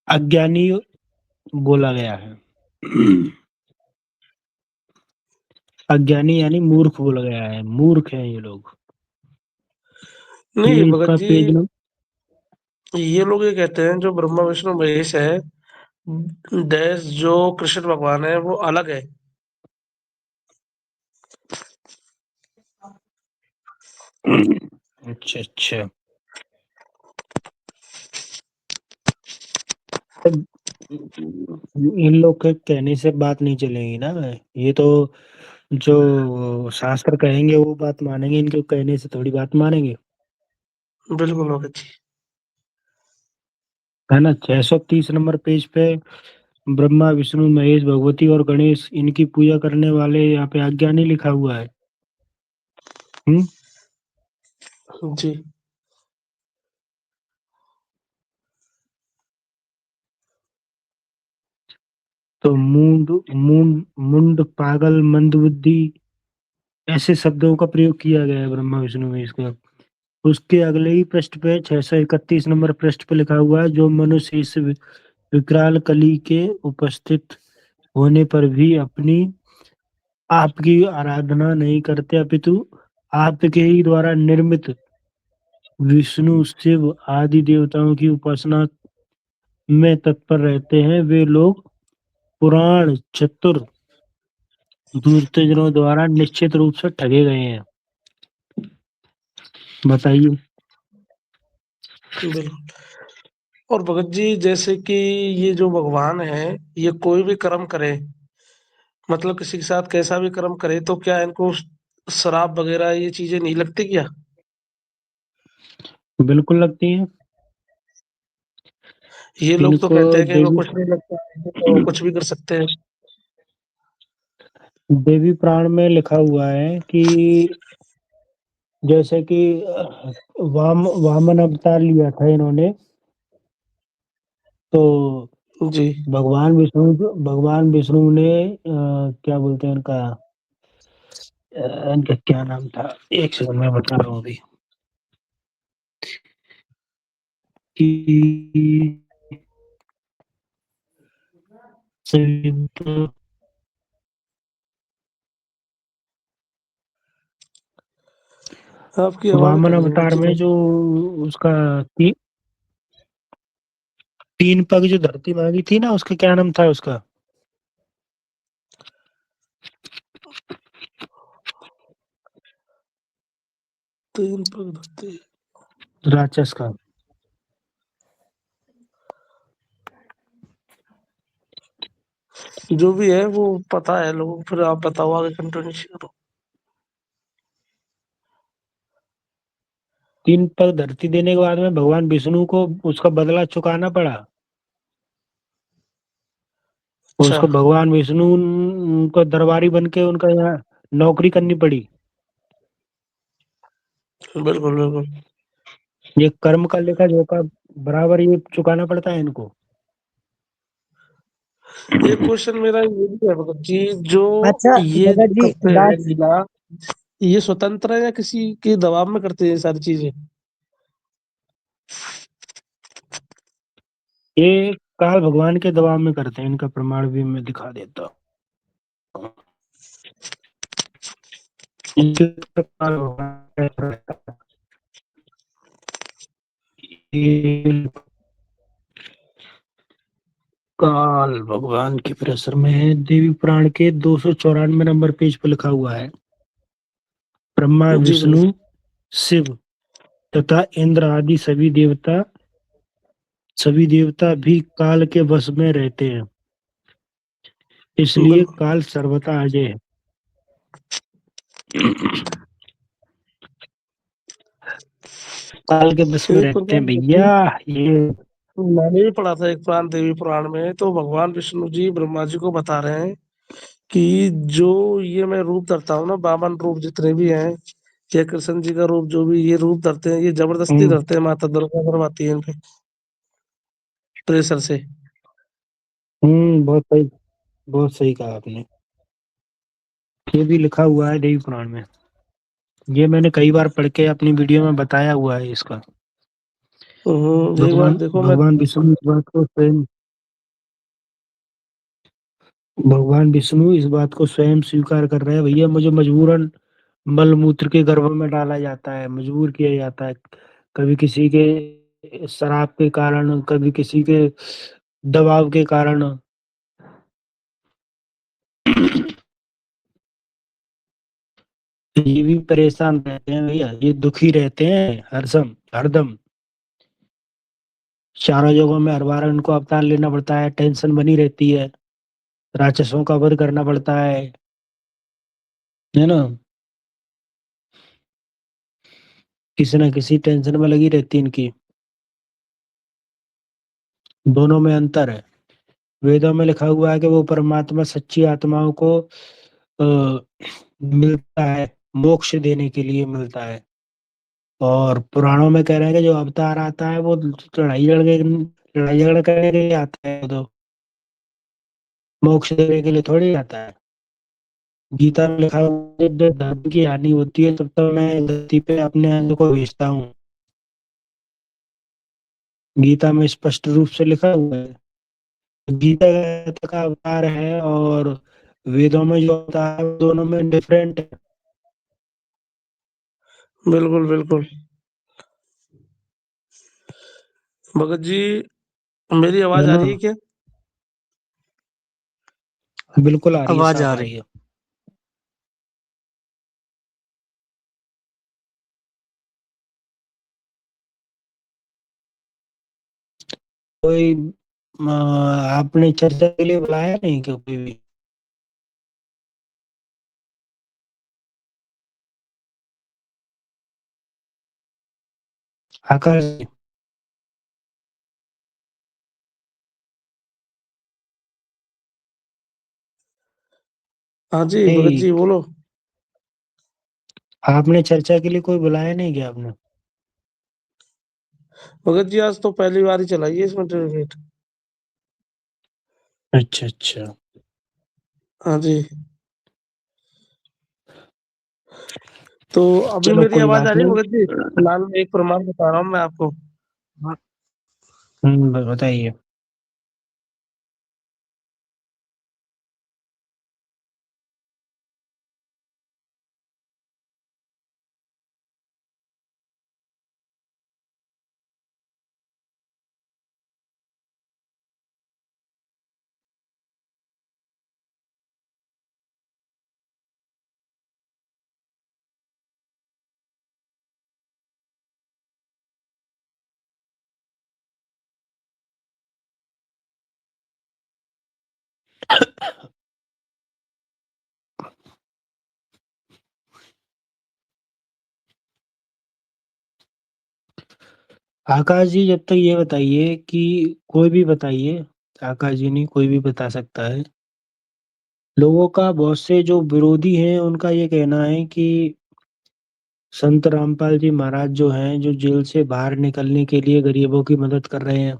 अज्ञानी बोला गया है। अज्ञानी यानी मूर्ख बोला गया है, मूर्ख हैं ये लोग। ये नहीं भगत इसका जी, पेज नंबर ये लोग ये कहते हैं जो ब्रह्मा विष्णु महेश है, डैश जो कृष्ण भगवान है वो अलग है। अच्छा अच्छा। इन लोग के कहने से बात नहीं चलेगी ना। ये तो जो शास्त्र कहेंगे वो बात मानेंगे, इनके कहने से थोड़ी बात मानेंगे। बिल्कुल भगत जी। है ना, 630 नंबर पेज पे ब्रह्मा विष्णु महेश भगवती और गणेश इनकी पूजा करने वाले यहाँ पे अज्ञानी लिखा हुआ है। हम्म। जी। तो मूंड मुंड मुंड पागल मंदबुद्धि ऐसे शब्दों का प्रयोग किया गया है ब्रह्मा विष्णु महेश का। उसके अगले ही पृष्ठ पे 631 नंबर पृष्ठ पे लिखा हुआ है, जो मनुष्य इस विकराल कली के उपस्थित होने पर भी अपनी आपकी आराधना नहीं करते, अपितु आपके ही द्वारा निर्मित विष्णु शिव आदि देवताओं की उपासना में तत्पर रहते हैं, वे लोग पुराण चतुर दूरजनों द्वारा निश्चित रूप से ठगे गए हैं। बताइए। बिल्कुल। और भगत जी, जैसे कि ये जो भगवान है, ये कोई भी कर्म करे, मतलब किसी के साथ कैसा भी कर्म करे, तो क्या इनको शराब वगैरह ये चीजें नहीं लगती क्या? बिल्कुल लगती हैं। ये लोग तो इनको कहते हैं कि इनको देवी कुछ नहीं लगता है, तो कुछ भी कर सकते हैं। देवी पुराण में लिखा हुआ है कि जैसे कि वामन अवतार लिया था इन्होंने, तो जी। भगवान विष्णु ने क्या बोलते हैं इनका क्या नाम था, एक सेकंड में बता रहा हूँ अभी कि आपकी आवाज वामन अटक रही है अवतार बच्ची में तो। जो उसका तीन पग जो धरती मांगी थी ना, उसका क्या नाम था उसका? तीन पग धरती। राक्षस का। जो भी है वो पता है लोगों को, फिर आप बताओ, आगे कंटिन्यू करो। तीन पग धरती देने के बाद में भगवान विष्णु को उसका बदला चुकाना पड़ा। अच्छा। उसको भगवान विष्णु को दरबारी बन के उनका यहाँ नौकरी करनी पड़ी। बिल्कुल बिल्कुल। ये कर्म का लेखा जोखा बराबर ये चुकाना पड़ता है इनको। एक क्वेश्चन मेरा ये भी है भगत जी, जो अच्छा ये भगत जो जी करते हैं लास्ट लीला, ये स्वतंत्र है या किसी के दबाव में करते हैं ये सारी चीजें? ये काल भगवान के दबाव में करते हैं, इनका प्रमाण भी मैं दिखा देता हूँ। इनके काल भगवान ये काल भगवान के प्रेसर में है, देवी पुराण के 294 नंबर पेज पर लिखा हुआ है, ब्रह्मा जी विष्णु भगत। शिव तथा इंद्र आदि सभी देवता भी काल के वश में रहते हैं, इसलिए बिल्कुल। काल सर्वथा अजय है। काल के बस में एक रहते प्रकार हैं भगत जी, भैया ये। मैंने भी पढ़ा था एक पुराण, देवी पुराण में, तो भगवान विष्णु जी ब्रह्मा जी को बता रहे हैं कि जो ये मैं रूप धरता हूँ ना, बावन रूप जितने भी हैं, या कृष्ण जी का रूप, जो भी ये रूप धरते हैं, ये जबरदस्ती हम्म धरते हैं, माता दुर्गा करवाती है इनके प्रेशर से। बहुत सही कहा आपने। ये भी लिखा हुआ है देवी पुराण में, ये मैंने कई बार पढ़ के अपनी वीडियो में बताया हुआ है इसका। एक बार भगवान देखो मैं। भगवान विष्णु इस बात को स्वयं भगवान विष्णु इस बात को स्वयं स्वीकार कर रहे हैं, भैया मुझे मजबूरन मल मूत्र के गर्भ में डाला जाता है, मजबूर किया जाता है, कभी किसी के शराब के कारण, कभी किसी के दबाव के कारण। ये भी परेशान रहते हैं भैया, ये दुखी रहते हैं हरदम चारों जगहों में, हर बार उनको अवतार लेना पड़ता है, टेंशन बनी रहती है, राक्षसों का वध करना पड़ता है ना, किसी न किसी टेंशन में लगी रहती है इनकी। दोनों में अंतर है। वेदों में लिखा हुआ है कि वो परमात्मा सच्ची आत्माओं को मिलता है, मोक्ष देने के लिए मिलता है, और पुराणों में कह रहे हैं कि जो अवतार आता है वो लड़ाई झगड़ा करने के लिए आता है, तो मोक्ष देने के लिए थोड़ी आता है। गीता में लिखा हुआ है, जब धर्म की हानि होती है तब तक मैं धरती पे अपने अंश को भेजता हूँ। गीता में स्पष्ट रूप से लिखा हुआ है। गीता गीता का अवतार है और वेदों में जो अवतार है वो दोनों में डिफरेंट है। बिल्कुल बिल्कुल। भगत जी, मेरी आवाज आ दोनों रही है क्या? बिल्कुल आ रही है, आवाज साफ आ आ रही। रही है। कोई आपने चर्चा के लिए बुलाया नहीं क्या कोई भी? आकाश जी, हाँ जी भगत नहीं, जी बोलो। आपने चर्चा के लिए कोई बुलाया नहीं क्या आपने? भगत जी आज तो पहली बार ही चलाई है इसमें डिबेट। अच्छा अच्छा। हाँ जी। तो अभी चलो मेरी कोई आवाज आ बात रही है नहीं। भगत जी? फिलहाल मैं एक प्रमाण बता रहा हूँ मैं आपको। बताइए। आकाश जी, जब तक ये बताइए कि कोई भी बताइए, आकाश जी नहीं, कोई भी बता सकता है। लोगों का बहुत से जो विरोधी हैं उनका ये कहना है कि संत रामपाल जी महाराज जो हैं, जो जेल से बाहर निकलने के लिए गरीबों की मदद कर रहे हैं।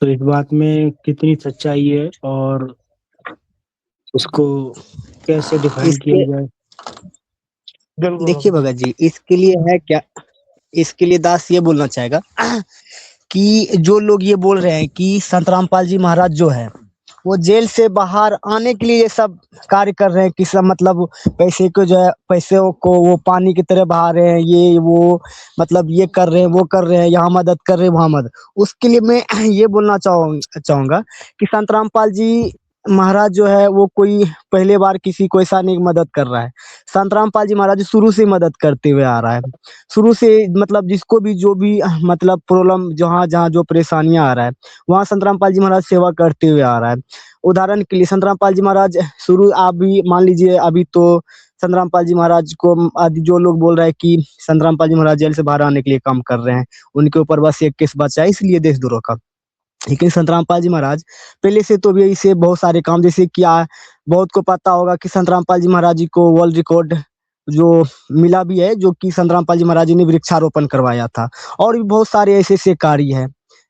तो इस बात में कितनी सच्चाई है और उसको कैसे डिफाइन किया इसके जाए? बिल्कुल देखिए भगत जी। भगत जी, इसके लिए है क्या, इसके लिए दास ये बोलना चाहेगा कि जो लोग ये बोल रहे हैं कि संत रामपाल जी महाराज जो है वो जेल से बाहर आने के लिए ये सब कार्य कर रहे हैं, कि सब मतलब पैसे को जो है, पैसे को वो पानी की तरह बहा रहे हैं, ये वो मतलब ये कर रहे हैं, वो कर रहे हैं, यहाँ मदद कर रहे हैं, वहाँ मदद। उसके लिए मैं ये बोलना चाहूंगा कि संत रामपाल जी महाराज जो है वो कोई पहले बार किसी को ऐसा नहीं मदद कर रहा है। संत रामपाल जी महाराज शुरू से मदद करते हुए आ रहा है। शुरू से मतलब जिसको भी जो भी मतलब प्रॉब्लम, जहाँ जहाँ जो परेशानियां आ रहा है, वहाँ संत रामपाल जी महाराज सेवा करते हुए आ रहा है। उदाहरण के लिए संत रामपाल जी महाराज शुरू, आप भी मान लीजिए, अभी तो संत रामपाल जी महाराज को आदि जो लोग बोल रहे हैं कि संत रामपाल जी महाराज जेल से बाहर आने के लिए काम कर रहे हैं, उनके ऊपर बस एक केस बचा है, इसलिए देशद्रोह का। लेकिन संत रामपाल जी महाराज पहले से तो भी ऐसे बहुत सारे काम, जैसे कि बहुत को पता होगा कि संत रामपाल जी महाराज जी को वर्ल्ड रिकॉर्ड जो मिला भी है, जो कि संत रामपाल जी महाराज जी ने वृक्षारोपण करवाया था। और भी बहुत सारे ऐसे ऐसे कार्य है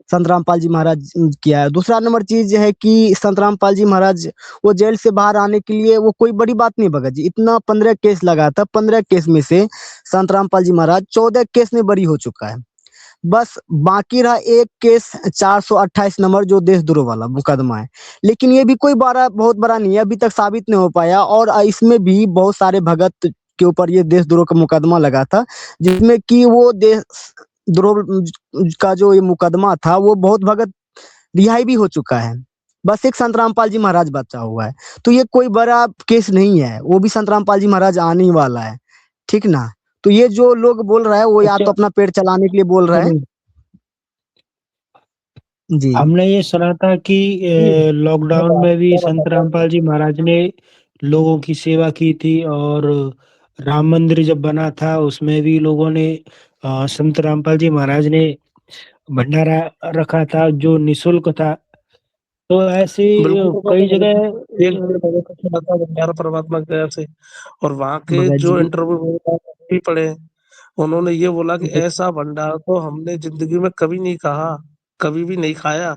संत रामपाल जी महाराज किया है। दूसरा नंबर चीज है कि संत रामपाल जी महाराज वो जेल से बाहर आने के लिए वो कोई बड़ी बात नहीं भगत जी, इतना 15 केस लगा था, 15 केस में से संत रामपाल जी महाराज 14 केस में बरी हो चुका है। बस बाकी रहा एक केस 428 नंबर जो देशद्रोह वाला मुकदमा है। लेकिन ये भी कोई बड़ा बहुत बड़ा नहीं है, अभी तक साबित नहीं हो पाया। और इसमें भी बहुत सारे भगत के ऊपर ये देशद्रोह का मुकदमा लगा था, जिसमें कि वो देशद्रोह का जो ये मुकदमा था वो बहुत भगत रिहाई भी हो चुका है। बस एक संत रामपाल जी महाराज बचा हुआ है। तो ये कोई बड़ा केस नहीं है, वो भी संत रामपाल जी महाराज आने ही वाला है, ठीक ना। तो ये जो लोग बोल रहा है वो या अच्छा, तो अपना पेट चलाने के लिए बोल रहा है। चलो, जी हमने ये सुना था कि लॉकडाउन में भी संत रामपाल जी महाराज ने लोगों की सेवा की थी और राम मंदिर जब बना था उसमें भी लोगों ने संत रामपाल जी महाराज ने भंडारा रखा था जो निशुल्क था। तो ऐसे बिल्कुल होगा था कई भगत जी। जगह एक मैंने भगत को सुना था बंजारा परमात्मा की दया से। और वहाँ के भगत जो जी, इंटरव्यू भी पढ़े, उन्होंने ये बोला कि ऐसा भंडारा तो हमने जिंदगी में कभी नहीं कहा, कभी भी नहीं खाया।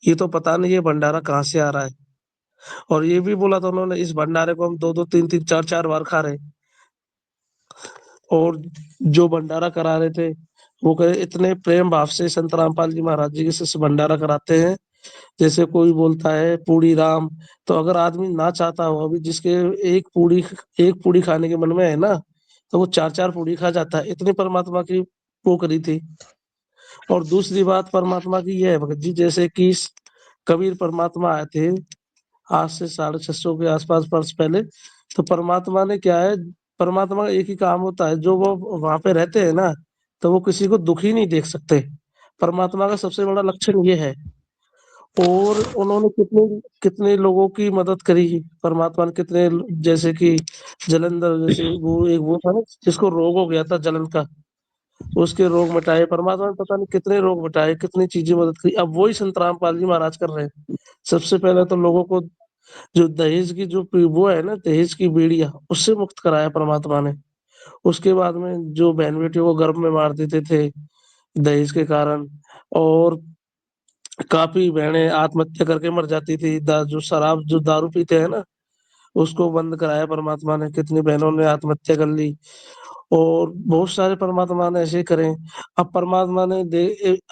ये तो पता नहीं ये भंडारा कहाँ से आ रहा है। और ये भी बोला था उन्होंने, इस भंडारे को हम 2-2 3-3 4-4 बार खा रहे। और जो भंडारा करा रहे थे वो कहे इतने प्रेम भाव से संत रामपाल जी महाराज जी के से भंडारा कराते हैं, जैसे कोई बोलता है पूड़ी राम। तो अगर आदमी ना चाहता हो, अभी जिसके एक पूड़ी खाने के मन में है ना, तो वो 4-4 पूड़ी खा जाता है। इतनी परमात्मा की वो करी थी। और दूसरी बात परमात्मा की ये है भगत जी, जैसे कि कबीर परमात्मा आए थे आज से 650 के आसपास वर्ष पहले। तो परमात्मा ने क्या है, परमात्मा का एक ही काम होता है, जो वो वहां पे रहते हैं ना, तो वो किसी को दुखी नहीं देख सकते। परमात्मा का सबसे बड़ा लक्षण ये है। और उन्होंने कितने कितने लोगों की मदद करी परमात्मा ने, कितने जैसे कि जलंधर, जैसे वो एक वो था ना जिसको रोग हो गया था जलन का, उसके रोग मिटाए परमात्मा ने। पता नहीं कितने रोग मिटाए, कितनी चीजें मदद करी। अब वही संत रामपाल जी महाराज कर रहे हैं। सबसे पहले तो लोगों को जो दहेज की जो वो है ना, दहेज की बेड़िया, उससे मुक्त कराया परमात्मा ने। उसके बाद में जो बहन बेटियों को गर्भ में मार देते थे दहेज के कारण, और काफी बहनें आत्महत्या करके मर जाती थी। जो शराब जो दारू पीते हैं ना, उसको बंद कराया परमात्मा ने। कितनी बहनों ने आत्महत्या कर ली। और बहुत सारे परमात्मा ने ऐसे करे। अब परमात्मा ने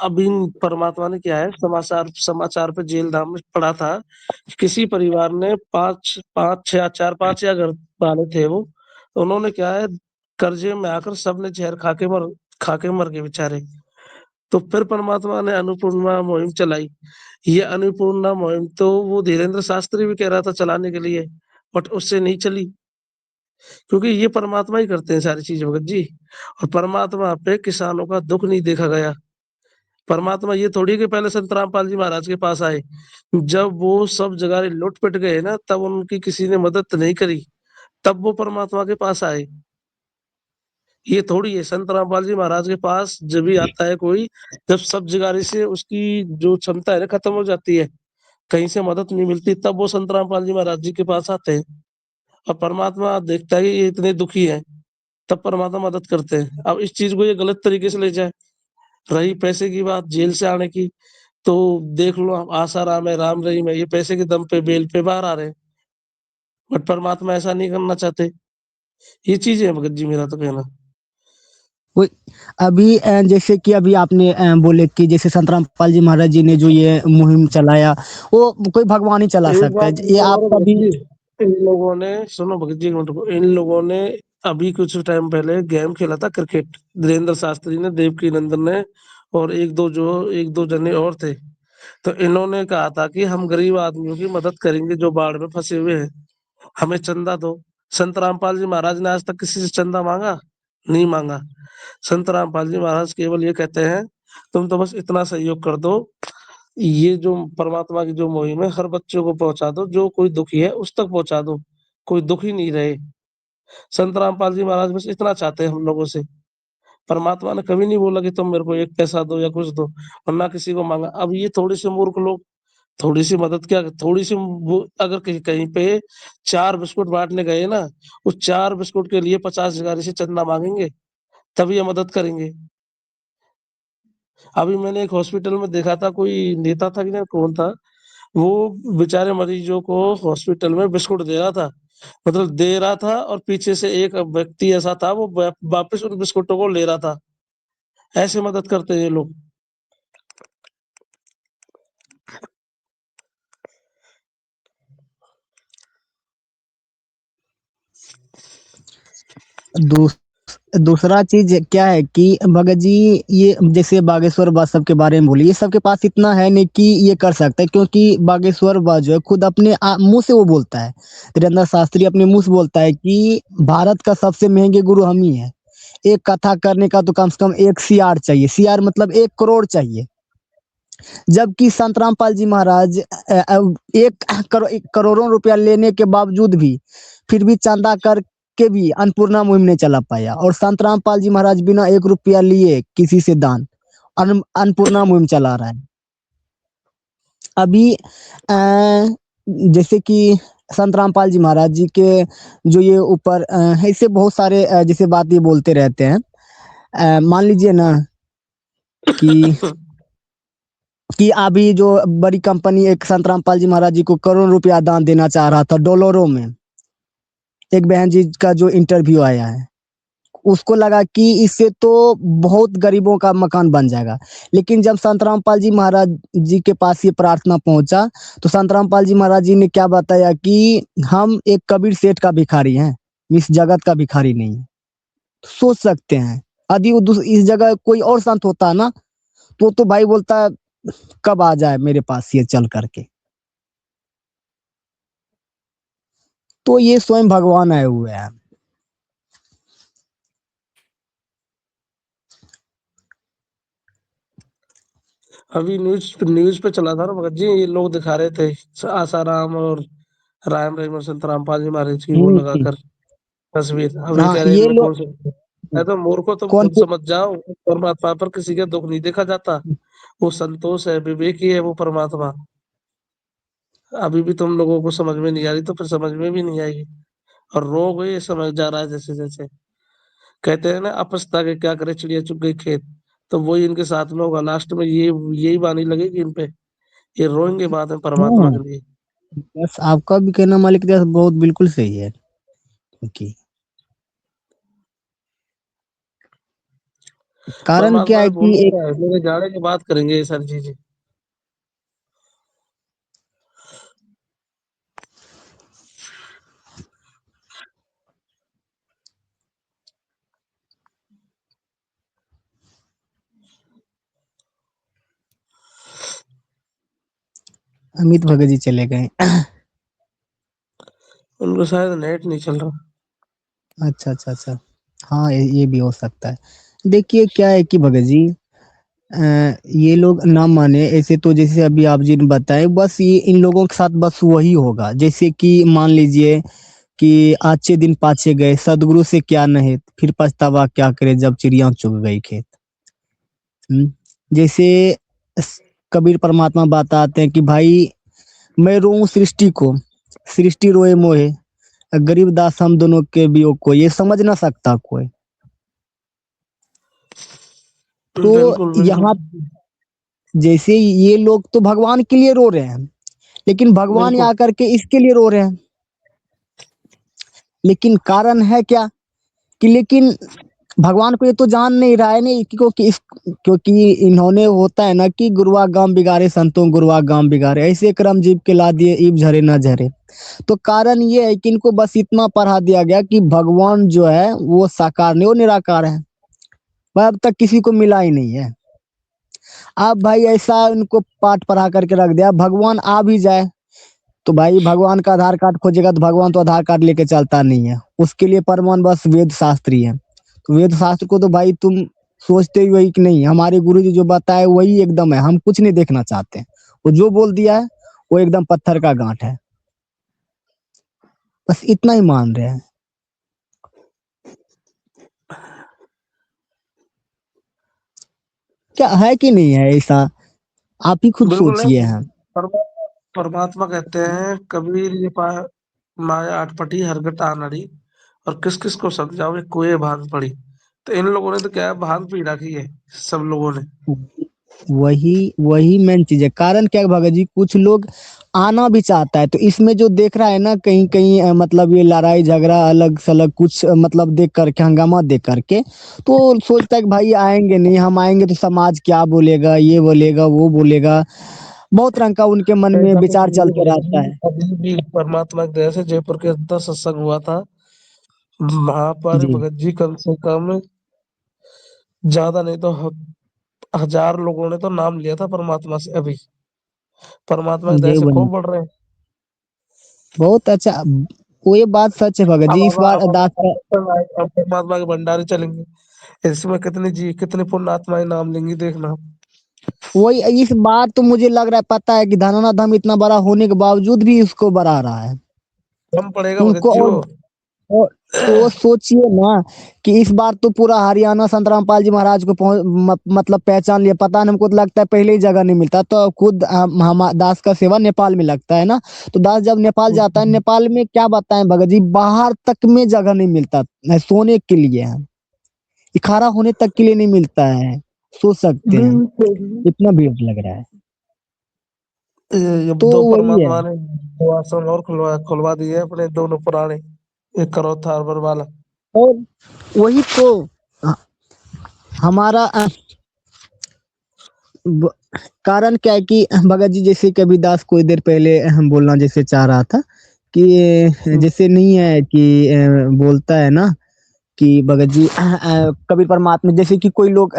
अभी परमात्मा ने क्या है, समाचार समाचार पे जेल धाम में पड़ा था कि किसी परिवार ने पांच पांच छह 4-5 या घर वाले थे वो, तो उन्होंने क्या है, कर्जे में आकर सबने जहर खा के मर गए बेचारे। तो फिर परमात्मा ने अन्नपूर्णा मुहिम चलाई। ये अन्नपूर्णा मुहिम तो वो धीरेन्द्र शास्त्री भी कह रहा था चलाने के लिए, बट उससे नहीं चली, क्योंकि ये परमात्मा ही करते हैं सारी चीजें भगत जी। और परमात्मा पे किसानों का दुख नहीं देखा गया। परमात्मा ये थोड़ी कि पहले संत रामपाल जी महाराज के पास आए, जब वो सब जगह लुट पिट गए ना, तब उनकी किसी ने मदद नहीं करी, तब वो परमात्मा के पास आए। ये थोड़ी है संत रामपाल जी महाराज के पास जब भी आता है कोई, जब सब जगारी से उसकी जो क्षमता है ना खत्म हो जाती है, कहीं से मदद नहीं मिलती, तब वो संत रामपाल जी महाराज जी के पास आते हैं। और परमात्मा देखता है कि ये इतने दुखी हैं, तब परमात्मा मदद करते हैं। अब इस चीज को ये गलत तरीके से ले जाए। रही पैसे की बात, जेल से आने की, तो देख लो आसाराम है, राम रहीम है, ये पैसे के दम पे बेल पे बाहर आ रहे हैं। बट परमात्मा ऐसा नहीं करना चाहते। ये चीजें है भगत जी, मेरा तो कहना। कोई अभी जैसे कि अभी आपने बोले कि जैसे संत रामपाल जी महाराज जी ने जो ये मुहिम चलाया, वो कोई भगवान ही चला एक सकता है। बात ये और आपका भगत भी जी, इन लोगों ने, सुनो भगत जी एक मिनट को, इन लोगों ने अभी कुछ टाइम पहले गेम खेला था क्रिकेट, धीरेन्द्र शास्त्री ने, देवकी नंदन ने, और एक दो जने और थे। तो इन्होंने कहा था कि हम गरीब आदमियों की मदद करेंगे जो बाढ़ में फंसे हुए हैं, हमें चंदा दो। संत रामपाल जी महाराज ने आज तक किसी से चंदा मांगा? नहीं मांगा। संत रामपाल जी महाराज केवल ये कहते हैं, तुम तो बस इतना सहयोग कर दो, ये जो परमात्मा की जो मुहिम है हर बच्चों को पहुंचा दो, जो कोई दुखी है उस तक पहुंचा दो, कोई दुखी नहीं रहे। संत रामपाल जी महाराज बस इतना चाहते हैं हम लोगों से। परमात्मा ने कभी नहीं बोला कि तुम मेरे को एक पैसा दो या कुछ दो, और ना किसी को मांगा। अब ये थोड़ी सी मूर्ख लोग थोड़ी सी मदद, क्या थोड़ी सी अगर कहीं कहीं पे 4 बिस्कुट बांटने गए ना, उस 4 बिस्कुट के लिए 50 जगह से चंदा मांगेंगे, तभी ये मदद करेंगे। अभी मैंने एक हॉस्पिटल में देखा था, कोई नेता था कि नहीं कौन था, वो बेचारे मरीजों को हॉस्पिटल में बिस्कुट दे रहा था, मतलब दे रहा था, और पीछे से एक व्यक्ति ऐसा था वो वापस उन बिस्कुटों को ले रहा था। ऐसे मदद करते हैं ये लोग। दूस, दूसरा चीज क्या है कि भगत जी, ये जैसे बागेश्वर बा सब के बारे में बोली, ये सबके पास इतना है नहीं कि ये कर सकता है, क्योंकि बागेश्वर बा जो है खुद अपने मुंह से वो बोलता है, धीरेन्द्र शास्त्री अपने मुंह से बोलता है कि भारत का सबसे महंगे गुरु हम ही है। एक कथा करने का तो कम से कम 1 CR चाहिए, CR मतलब 1 करोड़ चाहिए। जबकि संत रामपाल जी महाराज 1 करोड़ों रुपया लेने के बावजूद भी फिर भी चंदा करके भी अन्नपूर्णा मुहिम नहीं चला पाया, और संत रामपाल जी महाराज बिना 1 रुपया लिए किसी से दान अन्नपूर्णा मुहिम चला रहा है। अभी जैसे कि संत रामपाल जी महाराज जी के जो ये ऊपर ऐसे बहुत सारे जैसे बात ये बोलते रहते हैं। मान लीजिए ना कि कि अभी जो बड़ी कंपनी एक संत रामपाल जी महाराज जी को करोड़ रुपया दान देना चाह रहा था डॉलरों में, एक बहन जी का जो इंटरव्यू आया है, उसको लगा कि इससे तो बहुत गरीबों का मकान बन जाएगा। लेकिन जब संत रामपाल जी महाराज जी के पास ये प्रार्थना पहुंचा, तो संत रामपाल जी महाराज जी ने क्या बताया कि हम एक कबीर सेठ का भिखारी हैं, इस जगत का भिखारी नहीं है। सोच सकते हैं, यदि इस जगह कोई और संत होता ना, तो भाई बोलता कब आ जाए मेरे पास ये चल करके। तो ये स्वयं भगवान आए हुए हैं। अभी न्यूज पे चला था ना भगत जी, ये लोग दिखा रहे थे आसाराम और राम रहीम और संत रामपाल जी महाराज की वो हम्म। लगाकर तस्वीर। अभी हाँ कह रहे ये इनमें कौन लोग से है, तो मूर्खो तुम कौन खुद समझ जाओ, परमात्मा पर किसी का दुख नहीं देखा जाता। वो संतोष है, विवेक ही है वो परमात्मा। अभी भी तुम लोगों को समझ में नहीं आ रही, तो फिर समझ में भी नहीं आएगी। और रोग ये समझ जा रहा है जैसे जैसे। कहते हैं ना, अपस्ता के क्या करे चिड़िया चुग गई खेत, तो वही इनके साथ में होगा। लास्ट में ये यही वाणी लगेगी इन पे, ये रोएंगे बाद में परमात्मा हाँ, के लिए। बस आपका भी कहना मालिक दास बहुत बिल्कुल सही है। क्योंकि कारण क्या परमात्मा है ने कि बोल एक रखा है, मेरे जाने के बाद करेंगे ये सारी चीजें। अमित भगत जी चले गए। उनको शायद नेट नहीं चल रहा। अच्छा अच्छा अच्छा, हाँ ये भी हो सकता है। देखिए क्या है कि भगत जी, ये लोग ना माने ऐसे, तो जैसे अभी आप जी ने बताए, बस ये इन लोगों के साथ बस वही होगा। जैसे कि मान लीजिए कि अच्छे दिन पाछे गए, सदगुरु से क्या नहीं, फिर पछतावा क्या करे जब चिड़िया चुग गई खेत। जैसे कबीर परमात्मा बताते हैं कि भाई मैं रोऊं सृष्टि को, सृष्टि रोए मोहे, गरीब दास हम दोनों के वियोग को ये समझ ना सकता कोई। तो बिल्कुल बिल्कुल। यहाँ जैसे ये लोग तो भगवान के लिए रो रहे हैं, लेकिन भगवान बिल्कुल यहाँ करके इसके लिए रो रहे हैं। लेकिन कारण है क्या कि लेकिन भगवान को ये तो जान नहीं रहा है नहीं, क्योंकि इन्होंने होता है ना कि गुरुआगाम बिगाड़े संतों गुरुआगाम बिगाड़े, ऐसे क्रम जीव के ला दिए ईब झरे न झरे। तो कारण ये है कि इनको बस इतना पढ़ा दिया गया कि भगवान जो है वो साकार नहीं, वो निराकार है। वह अब तक किसी को मिला ही नहीं है। आप भाई ऐसा उनको पाठ पढ़ा करके रख दिया, भगवान आ भी जाए तो भाई भगवान का आधार कार्ड खोजेगा तो भगवान तो आधार कार्ड लेके चलता नहीं है, उसके लिए प्रमाण बस वेद शास्त्री है। तो वेद शास्त्र को तो भाई तुम सोचते ही वही कि नहीं, हमारे गुरु जी जो बताए वही एकदम है, हम कुछ नहीं देखना चाहते। वो जो बोल दिया है वो एकदम पत्थर का गांठ है, बस इतना ही मान रहे हैं। क्या है कि नहीं है ऐसा, आप ही खुद बिल्कुल सोचिए नहीं। हैं। परमात्मा कहते हैं कबीर ये माया अटपटी हरगट आनड़ी, और किस किस को समझाओ ये कुएं भांग पड़ी। तो इन लोगों ने तो क्या है, भांग पी रखी है सब लोगों ने। वही वही मेन चीज है। कारण क्या है भगत जी, कुछ लोग आना भी चाहता है, तो इसमें जो देख रहा है ना कहीं कहीं मतलब ये लड़ाई झगड़ा अलग सलग कुछ मतलब देख करके, हंगामा देख करके, तो सोचता है कि भाई आएंगे नहीं, हम आएंगे तो समाज क्या बोलेगा, ये बोलेगा वो बोलेगा। बहुत रंग का उनके मन में ऐसा कुछ विचार नहीं है चलते भगत रहता जी, है। अभी भी परमात्मा की दया से जयपुर के अंदर सत्संग हुआ था। वहां पर जी भगत जी कम से कम, ज्यादा नहीं तो 1000 लोगों ने तो नाम लिया था परमात्मा से। अभी परमात्मा की दया देव से बन, खूब बढ़ रहे हैं। बहुत अच्छा। वो ये बात सच है भगत जी, इस बार दास अब का सत्संग आएगा, अब परमात्मा के भंडारे चलेंगे। इसमें कितनी पुण्य आत्माएं नाम लेंगी, देखना। वही, इस बार तो मुझे लग रहा है, पता है कि धनाना धाम इतना बड़ा होने के बावजूद भी उसको बढ़ा रहा है कम पड़ेगा भगत उनको। जी वो। और तो सोचिए ना कि इस बार तो पूरा हरियाणा संत रामपाल जी महाराज को मतलब पहचान लिया। पता नहीं, हमको तो लगता है पहले ही जगह नहीं मिलता, तो खुद हम दास का सेवा नेपाल में लगता है ना, तो दास जब नेपाल जाता है, नेपाल में क्या बताएं भगत जी, बाहर तक में जगह नहीं मिलता सोने के लिए है, इखारा होने तक के लिए नहीं मिलता है। सोच सकते हैं बिल्कुल। इतना भीड़ लग रहा है। ये तो दो वही है। परमात्मा ने दो आश्रम और खुलवा खुलवा दिए अपने दोनों पुराने, एक करो थारवर वाला। और वही तो ह- हमारा ब- कारण क्या है कि भगत जी, जैसे कबीरदास कोई देर पहले बोलना जैसे चाह रहा था कि जैसे नहीं है कि बोलता है ना कि भगत जी कबीर परमात्मा, जैसे कि कोई लोग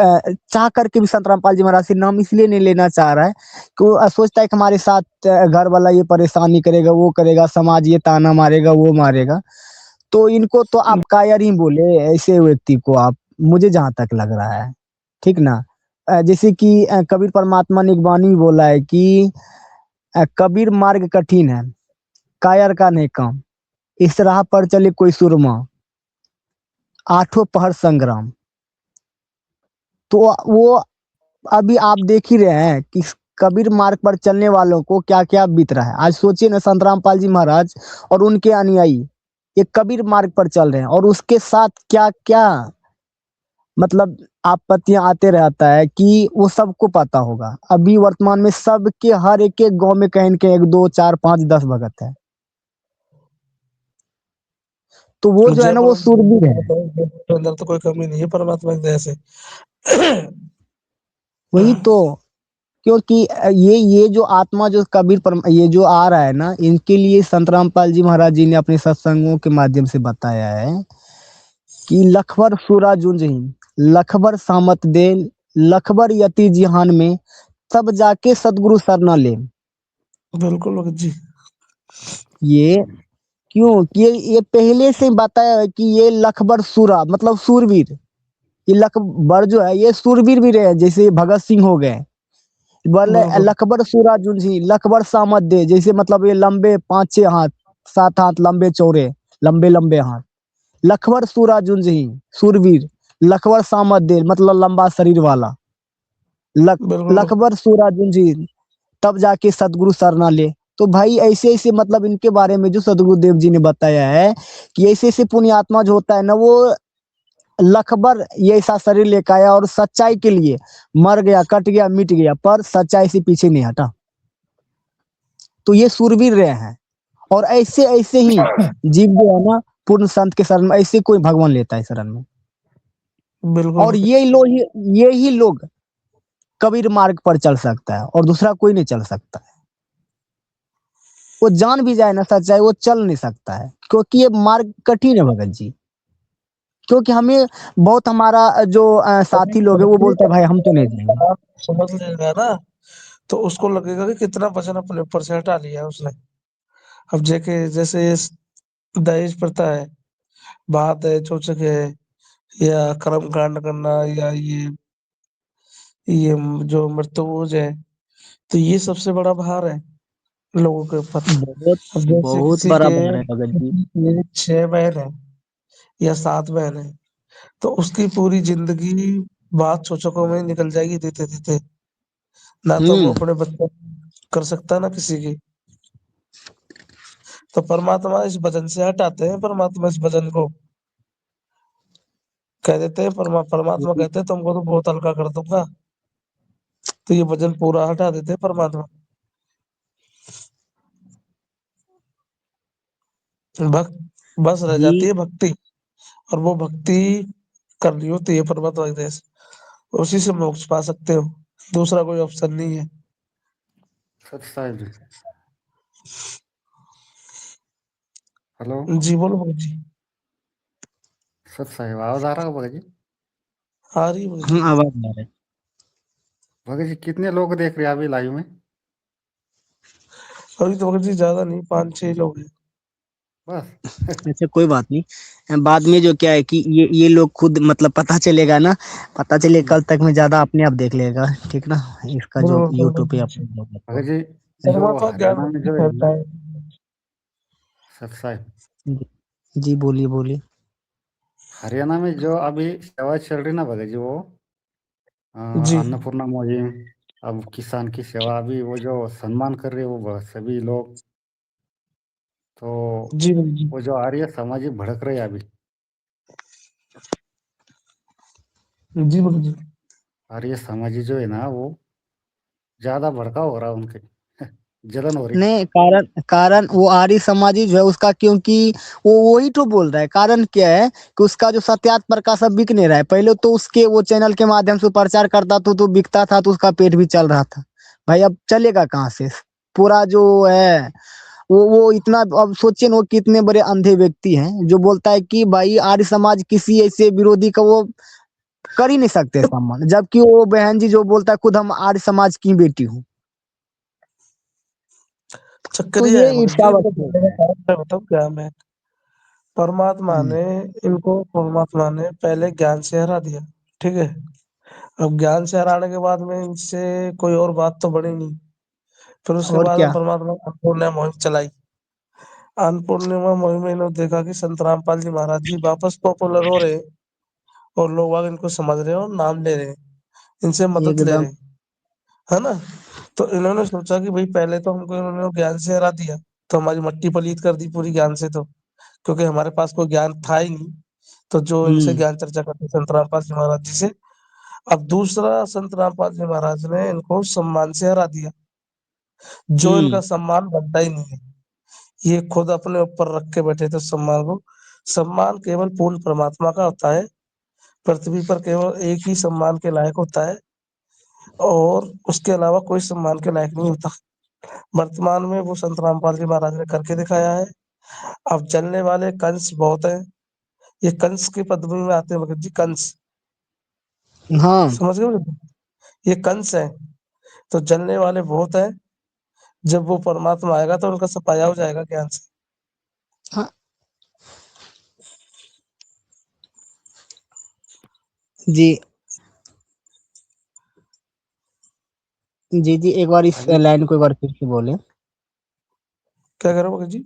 चाह करके भी संत रामपाल जी महाराज से नाम इसलिए नहीं लेना चाह रहा है कि वो सोचता है कि हमारे साथ घर वाला ये परेशानी करेगा, वो करेगा, समाज ये ताना मारेगा, वो मारेगा। तो इनको तो आप कायर ही बोले, ऐसे व्यक्ति को आप, मुझे जहां तक लग रहा है, ठीक ना। जैसे कि कबीर परमात्मा ने एक वाणी में बोला है कि कबीर मार्ग कठिन है, कायर का नहीं काम, इस राह पर चले कोई सुरमा, आठों पहर संग्राम। तो वो अभी आप देख ही रहे हैं कि कबीर मार्ग पर चलने वालों को क्या क्या बीत रहा है। आज सोचिए ना, संत रामपाल जी महाराज और उनके अनुयायी ये कबीर मार्ग पर चल रहे हैं, और उसके साथ क्या क्या मतलब आपत्तियां आते रहता है कि वो सबको पता होगा। अभी वर्तमान में सबके हर एक एक गांव में कहीं न कहीं 1 2 4 5 10 भगत है। तो वो जो है ना, वो जयपुर सूरबीर है। के अंदर तो कोई कमी नहीं है परमात्मा की दया से। वही तो, क्योंकि ये जो आत्मा जो ये जो आ रहा है ना, इनके लिए संत रामपाल जी महाराज जी ने अपने सत्संगों के माध्यम से बताया है कि लखबर सूरा जुंजही, लखबर सामत दे, लखबर यति जिहान में, तब जाके सदगुरु सरना ले। बिल्कुल भगत जी। ये क्यों कि ये पहले से बताया है कि ये लखबर सूरा मतलब सूरवीर। ये लखबर जो है ये सूरवीर भी रहे हैं, जैसे भगत सिंह हो गए। बोले बिल्कुल लखबर सूरा जुनझी, लखबर सामत दे, जैसे मतलब ये लंबे 5 6 हाथ, 7 हाथ लंबे चौड़े, लंबे लंबे हाथ। लखबर सूरा जुनझी, सूरवीर। लखबर सामत दे मतलब लंबा शरीर वाला। लख बिल्कुल भगत लखबर सूरा जुनझी, तब जाके सदगुरु सरना ले। तो भाई ऐसे ऐसे मतलब इनके बारे में जो सदगुरु देव जी ने बताया है कि ऐसे ऐसे पुण्यात्मा जो होता है ना, वो लखबर ये ऐसा शरीर लेकर आया और सच्चाई के लिए मर गया, कट गया, मिट गया, पर सच्चाई से पीछे नहीं हटा। तो ये सूरवीर रहे हैं। और ऐसे ऐसे ही जीव जो है ना, पूर्ण संत के शरण में ऐसे कोई भगवान लेता है शरण में। बिल्कुल और भगत। ये ही लोग कबीर मार्ग पर चल सकता है, और दूसरा कोई नहीं चल सकता है। वो जान भी जाए ना सच्चाई, वो चल नहीं सकता है, क्योंकि ये मार्ग कठिन है भगत जी। क्योंकि हमें बहुत हमारा जो अभी साथी लोग है, वो बोलते हैं भाई हम तो नहीं जाएंगे। आप समझ लेगा ना, तो उसको लगेगा कि कितना वजन अपने ऊपर से हटा लिया है उसने। अब जैसे ये दहेज प्रथा है, बात है, चोचक है, या कर्म कांड करना, या ये जो मृत्युज है, तो ये सबसे बड़ा भार है लोगों के ऊपर। बहुत अब जैसे बहुत किसी बड़ा के भार है भगत जी। 6 बहन है या 7 बहन है, तो उसकी पूरी जिंदगी बात चोचकों में निकल जाएगी देते देते। ना तो वो हम्म। अपने बच्चे कर सकता ना किसी की। तो परमात्मा इस वजन से हटाते हैं, परमात्मा इस वजन को कह देते हैं, परमात्मा कहते हैं तुमको तो बहुत हल्का कर दूंगा। तो ये वजन पूरा हटा देते हैं परमात्मा। भक्त बस रह जी जाती है भक्ति, और वो भक्ति करनी होती है परमात्मा के दया से, उसी से मोक्ष पा सकते हो। दूसरा कोई ऑप्शन नहीं है। सच साहिब जी। हेलो। जी बोलो भगत जी। सच साहिब आवाज आ रहा है भगत जी? आ रही है भगत हाँ, जी। आवाज आ रहा है। भगत जी कितने लोग देख रहे हैं अभी लाइव में? अभी तो भगत जी ज्यादा नहीं, 5 6 लोग हैं। बस। अच्छा, कोई बात नहीं। बाद में जो क्या है कि ये लोग खुद मतलब पता चलेगा ना, पता चले कल तक में ज्यादा अपने आप देख लेगा, ठीक ना। इसका जो बिल्कुल यूट्यूब पे बिल्कुल। अपलोड होगा भगत तो। जी जो परमात्मा ज्ञान हरियाणा में जो है फैलता ना, है। सच साहिब, जी, जी बोलिए बोलिए। हरियाणा में जो अभी सेवा चल रही ना भगत जी, वो जी अन्नपूर्णा मुहिम, अब किसान की सेवा, अभी वो जो सम्मान कर रहे हैं वो सभी लोग, तो जी भगत जी। वो जो आर्य समाज ही भड़क रहे हैं अभी। जी भगत जी। आर्य समाजी जो है ना, वो ज्यादा भड़काव हो रहा है उनके जलन हो रही। नहीं, कारण कारण वो आर्य समाजी जो है उसका, क्योंकि वो वही तो बोल रहा है। कारण क्या है कि उसका जो सत्यात प्रकाश अब बिक नहीं रहा है। पहले तो उसके वो चैनल के माध्यम से प्रचार करता तो बिकता था, तो उसका पेट भी चल रहा था। भाई अब चलेगा कहाँ से? पूरा जो है वो इतना, अब सोचिए ना, वो कितने बड़े अंधे व्यक्ति हैं जो बोलता है कि भाई आर्य समाज किसी ऐसे विरोधी का वो कर ही नहीं सकते सम्मान, जबकि वो बहन जी जो बोलता है खुद हम आर्य समाज की बेटी हूँ। चक्कर तो ये ये है मगर जी, ईर्ष्यावश इनको लोग बोलने का हैं। कारण मैं बताऊँ क्या मैं? हम्म। परमात्मा ने पहले ज्ञान से हरा दिया, ठीक है। अब ज्ञान से हराने के बाद में इनसे कोई और बात तो बनी नहीं। फिर उसके और बाद में क्या। परमात्मा ने अन्नपूर्णा मुहिम चलाई। अन्नपूर्णिमा मुहिम में इन्होंने देखा कि संत रामपाल जी महाराज जी वापस पॉपुलर हो रहे हैं और लोग आगे इनको समझ रहे हैं और नाम ले रहे हैं, इनसे मदद ले एकदम। रहे हैं, है ना। तो इन्होंने सोचा कि भाई पहले तो हमको इन्होंने ज्ञान से हरा दिया, तो हमारी मट्टी पलीत कर दी पूरी ज्ञान से, तो क्योंकि हमारे पास कोई ज्ञान था ही नहीं। तो जो इनसे हम्म। ज्ञान चर्चा करते संत रामपाल जी महाराज जी से। अब दूसरा, संत रामपाल जी महाराज ने इनको सम्मान से हरा दिया, जो इनका हम्म। सम्मान बनता ही नहीं है। ये खुद अपने ऊपर रख के बैठे थे सम्मान को। सम्मान केवल पूर्ण परमात्मा का होता है। पृथ्वी पर केवल एक ही सम्मान के लायक होता है और उसके अलावा कोई सम्मान के लायक नहीं होता। वर्तमान में वो संत रामपाल जी महाराज ने करके दिखाया है। अब चलने वाले कंस बहुत हैं। ये कंस की पदवी में आते हैं भगत जी, कंस। हाँ। समझ गए भगत जी? ये कंस है। तो जलने वाले बहुत हैं। जब वो परमात्मा आएगा तो उनका सफाया हो जाएगा ज्ञान से। हाँ। जी। जी। जी, एक बार इस अभी लाइन को एक बार फिर से बोले। क्या कह रहे हो भगत जी?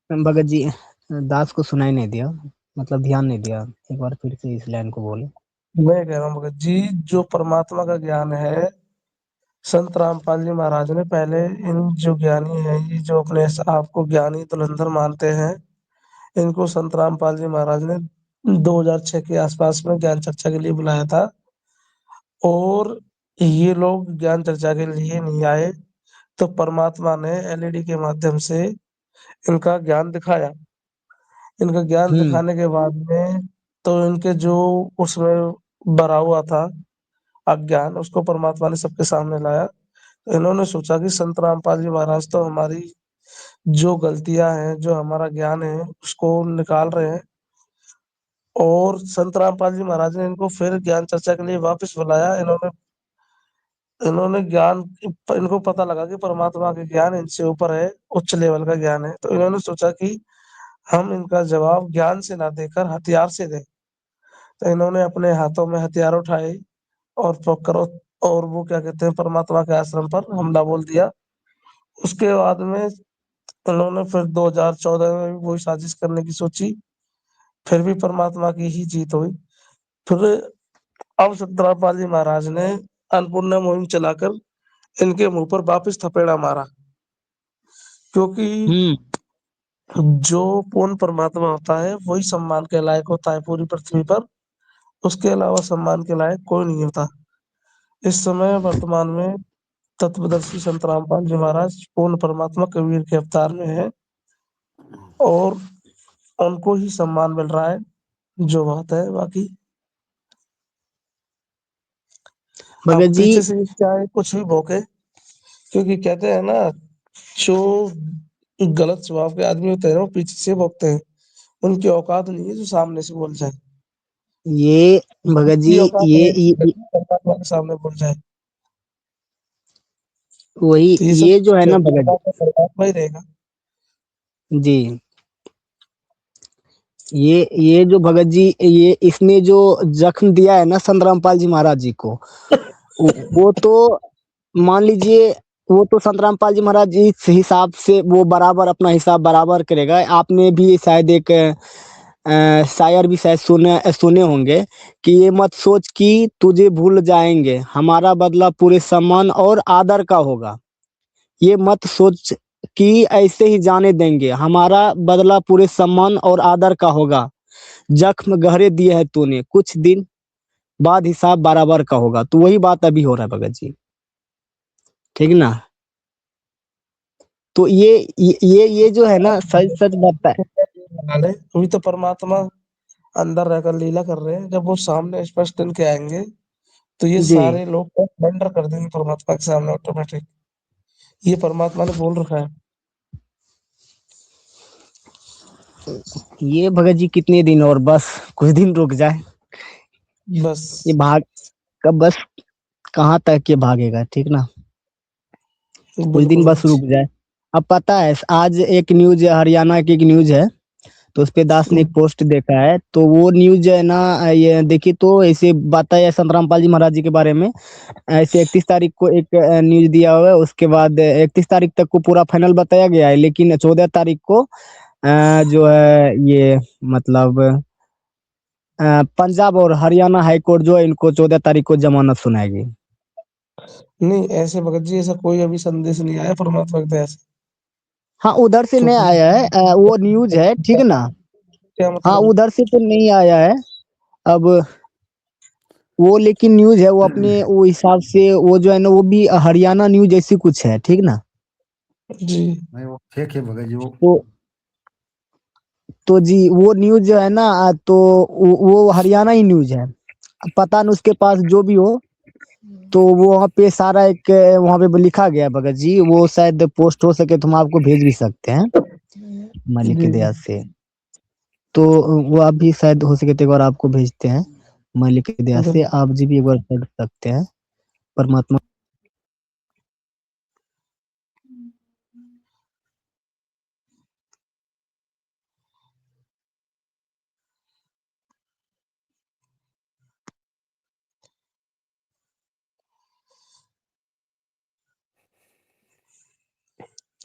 भगत जी, दास को सुनाई नहीं दिया, मतलब ध्यान नहीं दिया। एक बार फिर से इस लाइन को बोले। मैं कह रहा हूँ भगत जी, जो परमात्मा का ज्ञान है, संत रामपाल जी महाराज ने पहले इन जो ज्ञानी हैं, ये जो अपने आप को ज्ञानी धुरंधर मानते हैं, इनको संत रामपाल जी महाराज ने 2006 के आसपास में ज्ञान चर्चा के लिए बुलाया था। और ये लोग ज्ञान चर्चा के लिए नहीं आए, तो परमात्मा ने एलईडी के माध्यम से इनका ज्ञान दिखाया। इनका ज्ञान हम्म। दिखाने के बाद में तो इनके जो उसमें भरा हुआ था अज्ञान, उसको परमात्मा ने सबके सामने लाया। तो इन्होंने सोचा कि संत रामपाल जी महाराज तो हमारी जो गलतियां हैं, जो हमारा ज्ञान है, उसको निकाल रहे हैं। और संत रामपाल जी महाराज ने इनको फिर ज्ञान चर्चा के लिए वापस बुलाया। इन्होंने इन्होंने ज्ञान, इनको पता लगा कि परमात्मा के ज्ञान इनसे ऊपर है, उच्च लेवल का ज्ञान है। तो इन्होंने सोचा कि हम इनका जवाब ज्ञान से ना देकर हथियार से दें। तो इन्होंने अपने हाथों में हथियार उठाए और करो, और वो क्या कहते हैं, परमात्मा के आश्रम पर हमला बोल दिया। उसके बाद में उन्होंने फिर 2014 में भी वही साजिश करने की सोची। फिर भी परमात्मा की ही जीत हुई। फिर अब सत्यपाल जी महाराज ने अन्नपूर्णा मुहिम चलाकर इनके मुंह पर वापस थपेड़ा मारा। क्योंकि हम्म। जो पूर्ण परमात्मा होता है वही सम्मान के लायक होता है पूरी पृथ्वी पर। उसके अलावा सम्मान के लायक कोई नहीं होता। इस समय वर्तमान में तत्वदर्शी संत रामपाल जी महाराज पूर्ण परमात्मा कबीर के अवतार में है और उनको ही सम्मान मिल रहा है, जो बात है। बाकी भगत अब जी। पीछे से चाहे कुछ भी भोंके, क्योंकि कहते हैं ना, जो गलत स्वभाव के आदमी होते हैं ना, वो पीछे से भोंकते हैं। उनकी औकात नहीं है जो सामने से बोल जाए। ये भगत जी, इनकी औकात है परमात्मा के सामने बोल जाए। वही तो ये सब ये जो है ना भगत परमात्मा परमात्मा ही रहेगा। जी, ये जो भगत जी, ये इसने जो जख्म दिया है ना संत रामपाल जी महाराज जी को, वो तो मान लीजिए, वो तो संत रामपाल जी महाराज जी इस हिसाब से वो बराबर अपना हिसाब बराबर करेगा। आपने भी शायद एक शायर भी शायद सुने होंगे कि ये मत सोच कि तुझे भूल जाएंगे, हमारा बदला पूरे सम्मान और आदर का होगा। ये मत सोच कि ऐसे ही जाने देंगे, हमारा बदला पूरे सम्मान और आदर का होगा। जख्म गहरे दिए है तूने, कुछ दिन बाद हिसाब बराबर का होगा। तो वही बात अभी हो रहा है भगत जी, ठीक ना। तो ये जो है ना सच सच बताए। अरे अभी तो परमात्मा अंदर रहकर लीला कर रहे हैं, जब वो सामने स्पष्ट दिन के आएंगे तो ये जी सारे लोग बंडर कर देंगे परमात्मा के सामने ऑटोमेटिक। ये परमात्मा ने बोल रखा है। ये भगत जी कितने दिन और बस कुछ दिन रुक जाए। ये बस भाग कब बस कहाँ तक ये भागेगा, ठीक ना। कुछ दिन बिल्कुल बस रुक जाए। अब पता है आज एक न्यूज हरियाणा की एक न्यूज है, तो उस पे दास ने एक पोस्ट देखा है, तो वो न्यूज है ना, ये देखिए तो ऐसे बताया संत रामपाल जी महाराज जी के बारे में। ऐसे 31 तारीख को एक न्यूज दिया हुआ है, उसके बाद 31 तारीख तक को पूरा फाइनल बताया गया है, लेकिन 14 तारीख को जो है ये मतलब पंजाब और हरियाणा हाई कोर्ट जो है इनको 14 तारीख को जमानत सुनाएगी। नहीं ऐसे भगत जी, ऐसा कोई अभी संदेश नहीं आया परमात्मा की दया से। हाँ उधर से नहीं क्योंकि आया है, वो न्यूज है, ठीक ना। क्या हाँ मतलब? उधर से तो नहीं आया है। अब वो लेकिन न्यूज है, वो अपने वो हिसाब से वो जो है ना वो भी हरियाणा न्यूज जैसी कुछ है, ठीक ना। जी नहीं वो फेक है भगत जी वो। तो जी वो न्यूज जो है ना तो वो हरियाणा ही न्यूज है। पता नहीं उसके पास जो भी हो, तो वो वहाँ पे सारा एक वहाँ पे लिखा गया है भगत जी, वो शायद पोस्ट हो सके तो हम आपको भेज भी सकते हैं मालिक की जी दया से। तो वो आप भी शायद हो सके तो एक बार आपको भेजते हैं मालिक की दया से, बिल्कुल। आप जी भी एक बार पढ़ सकते हैं। परमात्मा।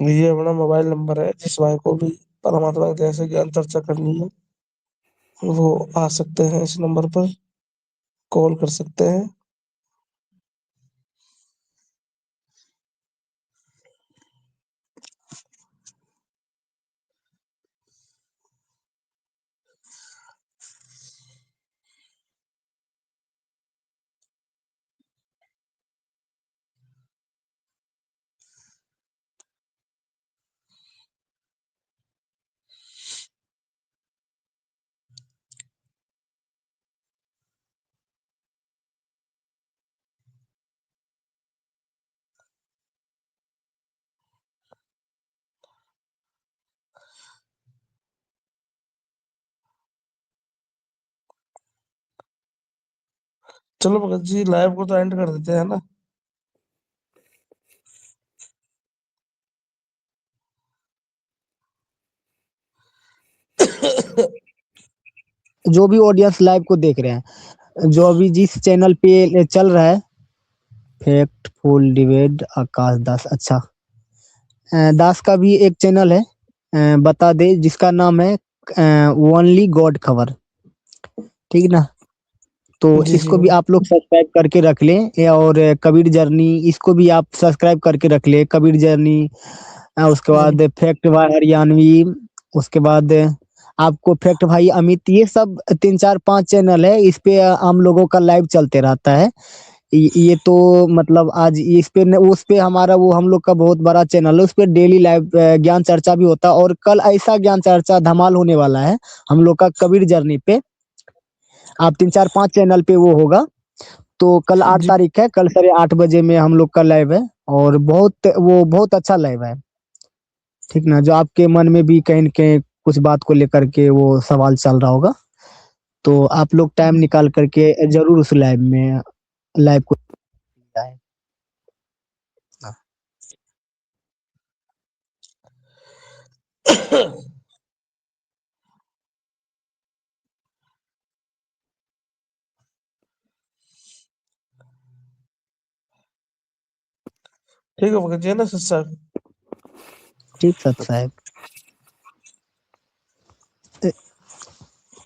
ये अपना मोबाइल नंबर है, जिस भाई को भी परमात्मा की दया से ज्ञान चर्चा करनी है वो आ सकते हैं, इस नंबर पर कॉल कर सकते हैं। चलो भगत जी लाइव को तो एंड कर देते हैं ना। जो भी ऑडियंस लाइव को देख रहे हैं, जो अभी जिस चैनल पे चल रहा है, फैक्ट फुल डिबेट आकाश दास, अच्छा दास का भी एक चैनल है, बता दे, जिसका नाम है ओनली गॉड खबर, ठीक ना। तो जी जी इसको भी आप लोग सब्सक्राइब करके रख लें, और कबीर जर्नी इसको भी आप सब्सक्राइब करके रख लें, कबीर जर्नी। उसके जी बाद फैक्ट भाई हरियाणवी, उसके बाद आपको फैक्ट भाई अमित, ये सब 3 4 5 चैनल है, इस पे हम लोगों का लाइव चलते रहता है। ये तो मतलब आज इस पे उस पे हमारा वो हम लोग का बहुत बड़ा चैनल है, उस पे डेली लाइव ज्ञान चर्चा भी होता है, और कल ऐसा ज्ञान चर्चा धमाल होने वाला है हम लोग का कबीर जर्नी पे। आप 3 4 5 चैनल पे वो होगा। तो कल आठ जी। तारीख है कल 8:30 बजे में हम लोग का लाइव है, और बहुत अच्छा लाइव है, ठीक ना। जो आपके मन में भी कहीं न कहीं कुछ बात को लेकर के वो सवाल चल रहा होगा, तो आप लोग टाइम निकाल करके जरूर उस लाइव को जाएं। ठीक है भगत जी, है ना सर? ठीक सत साहब।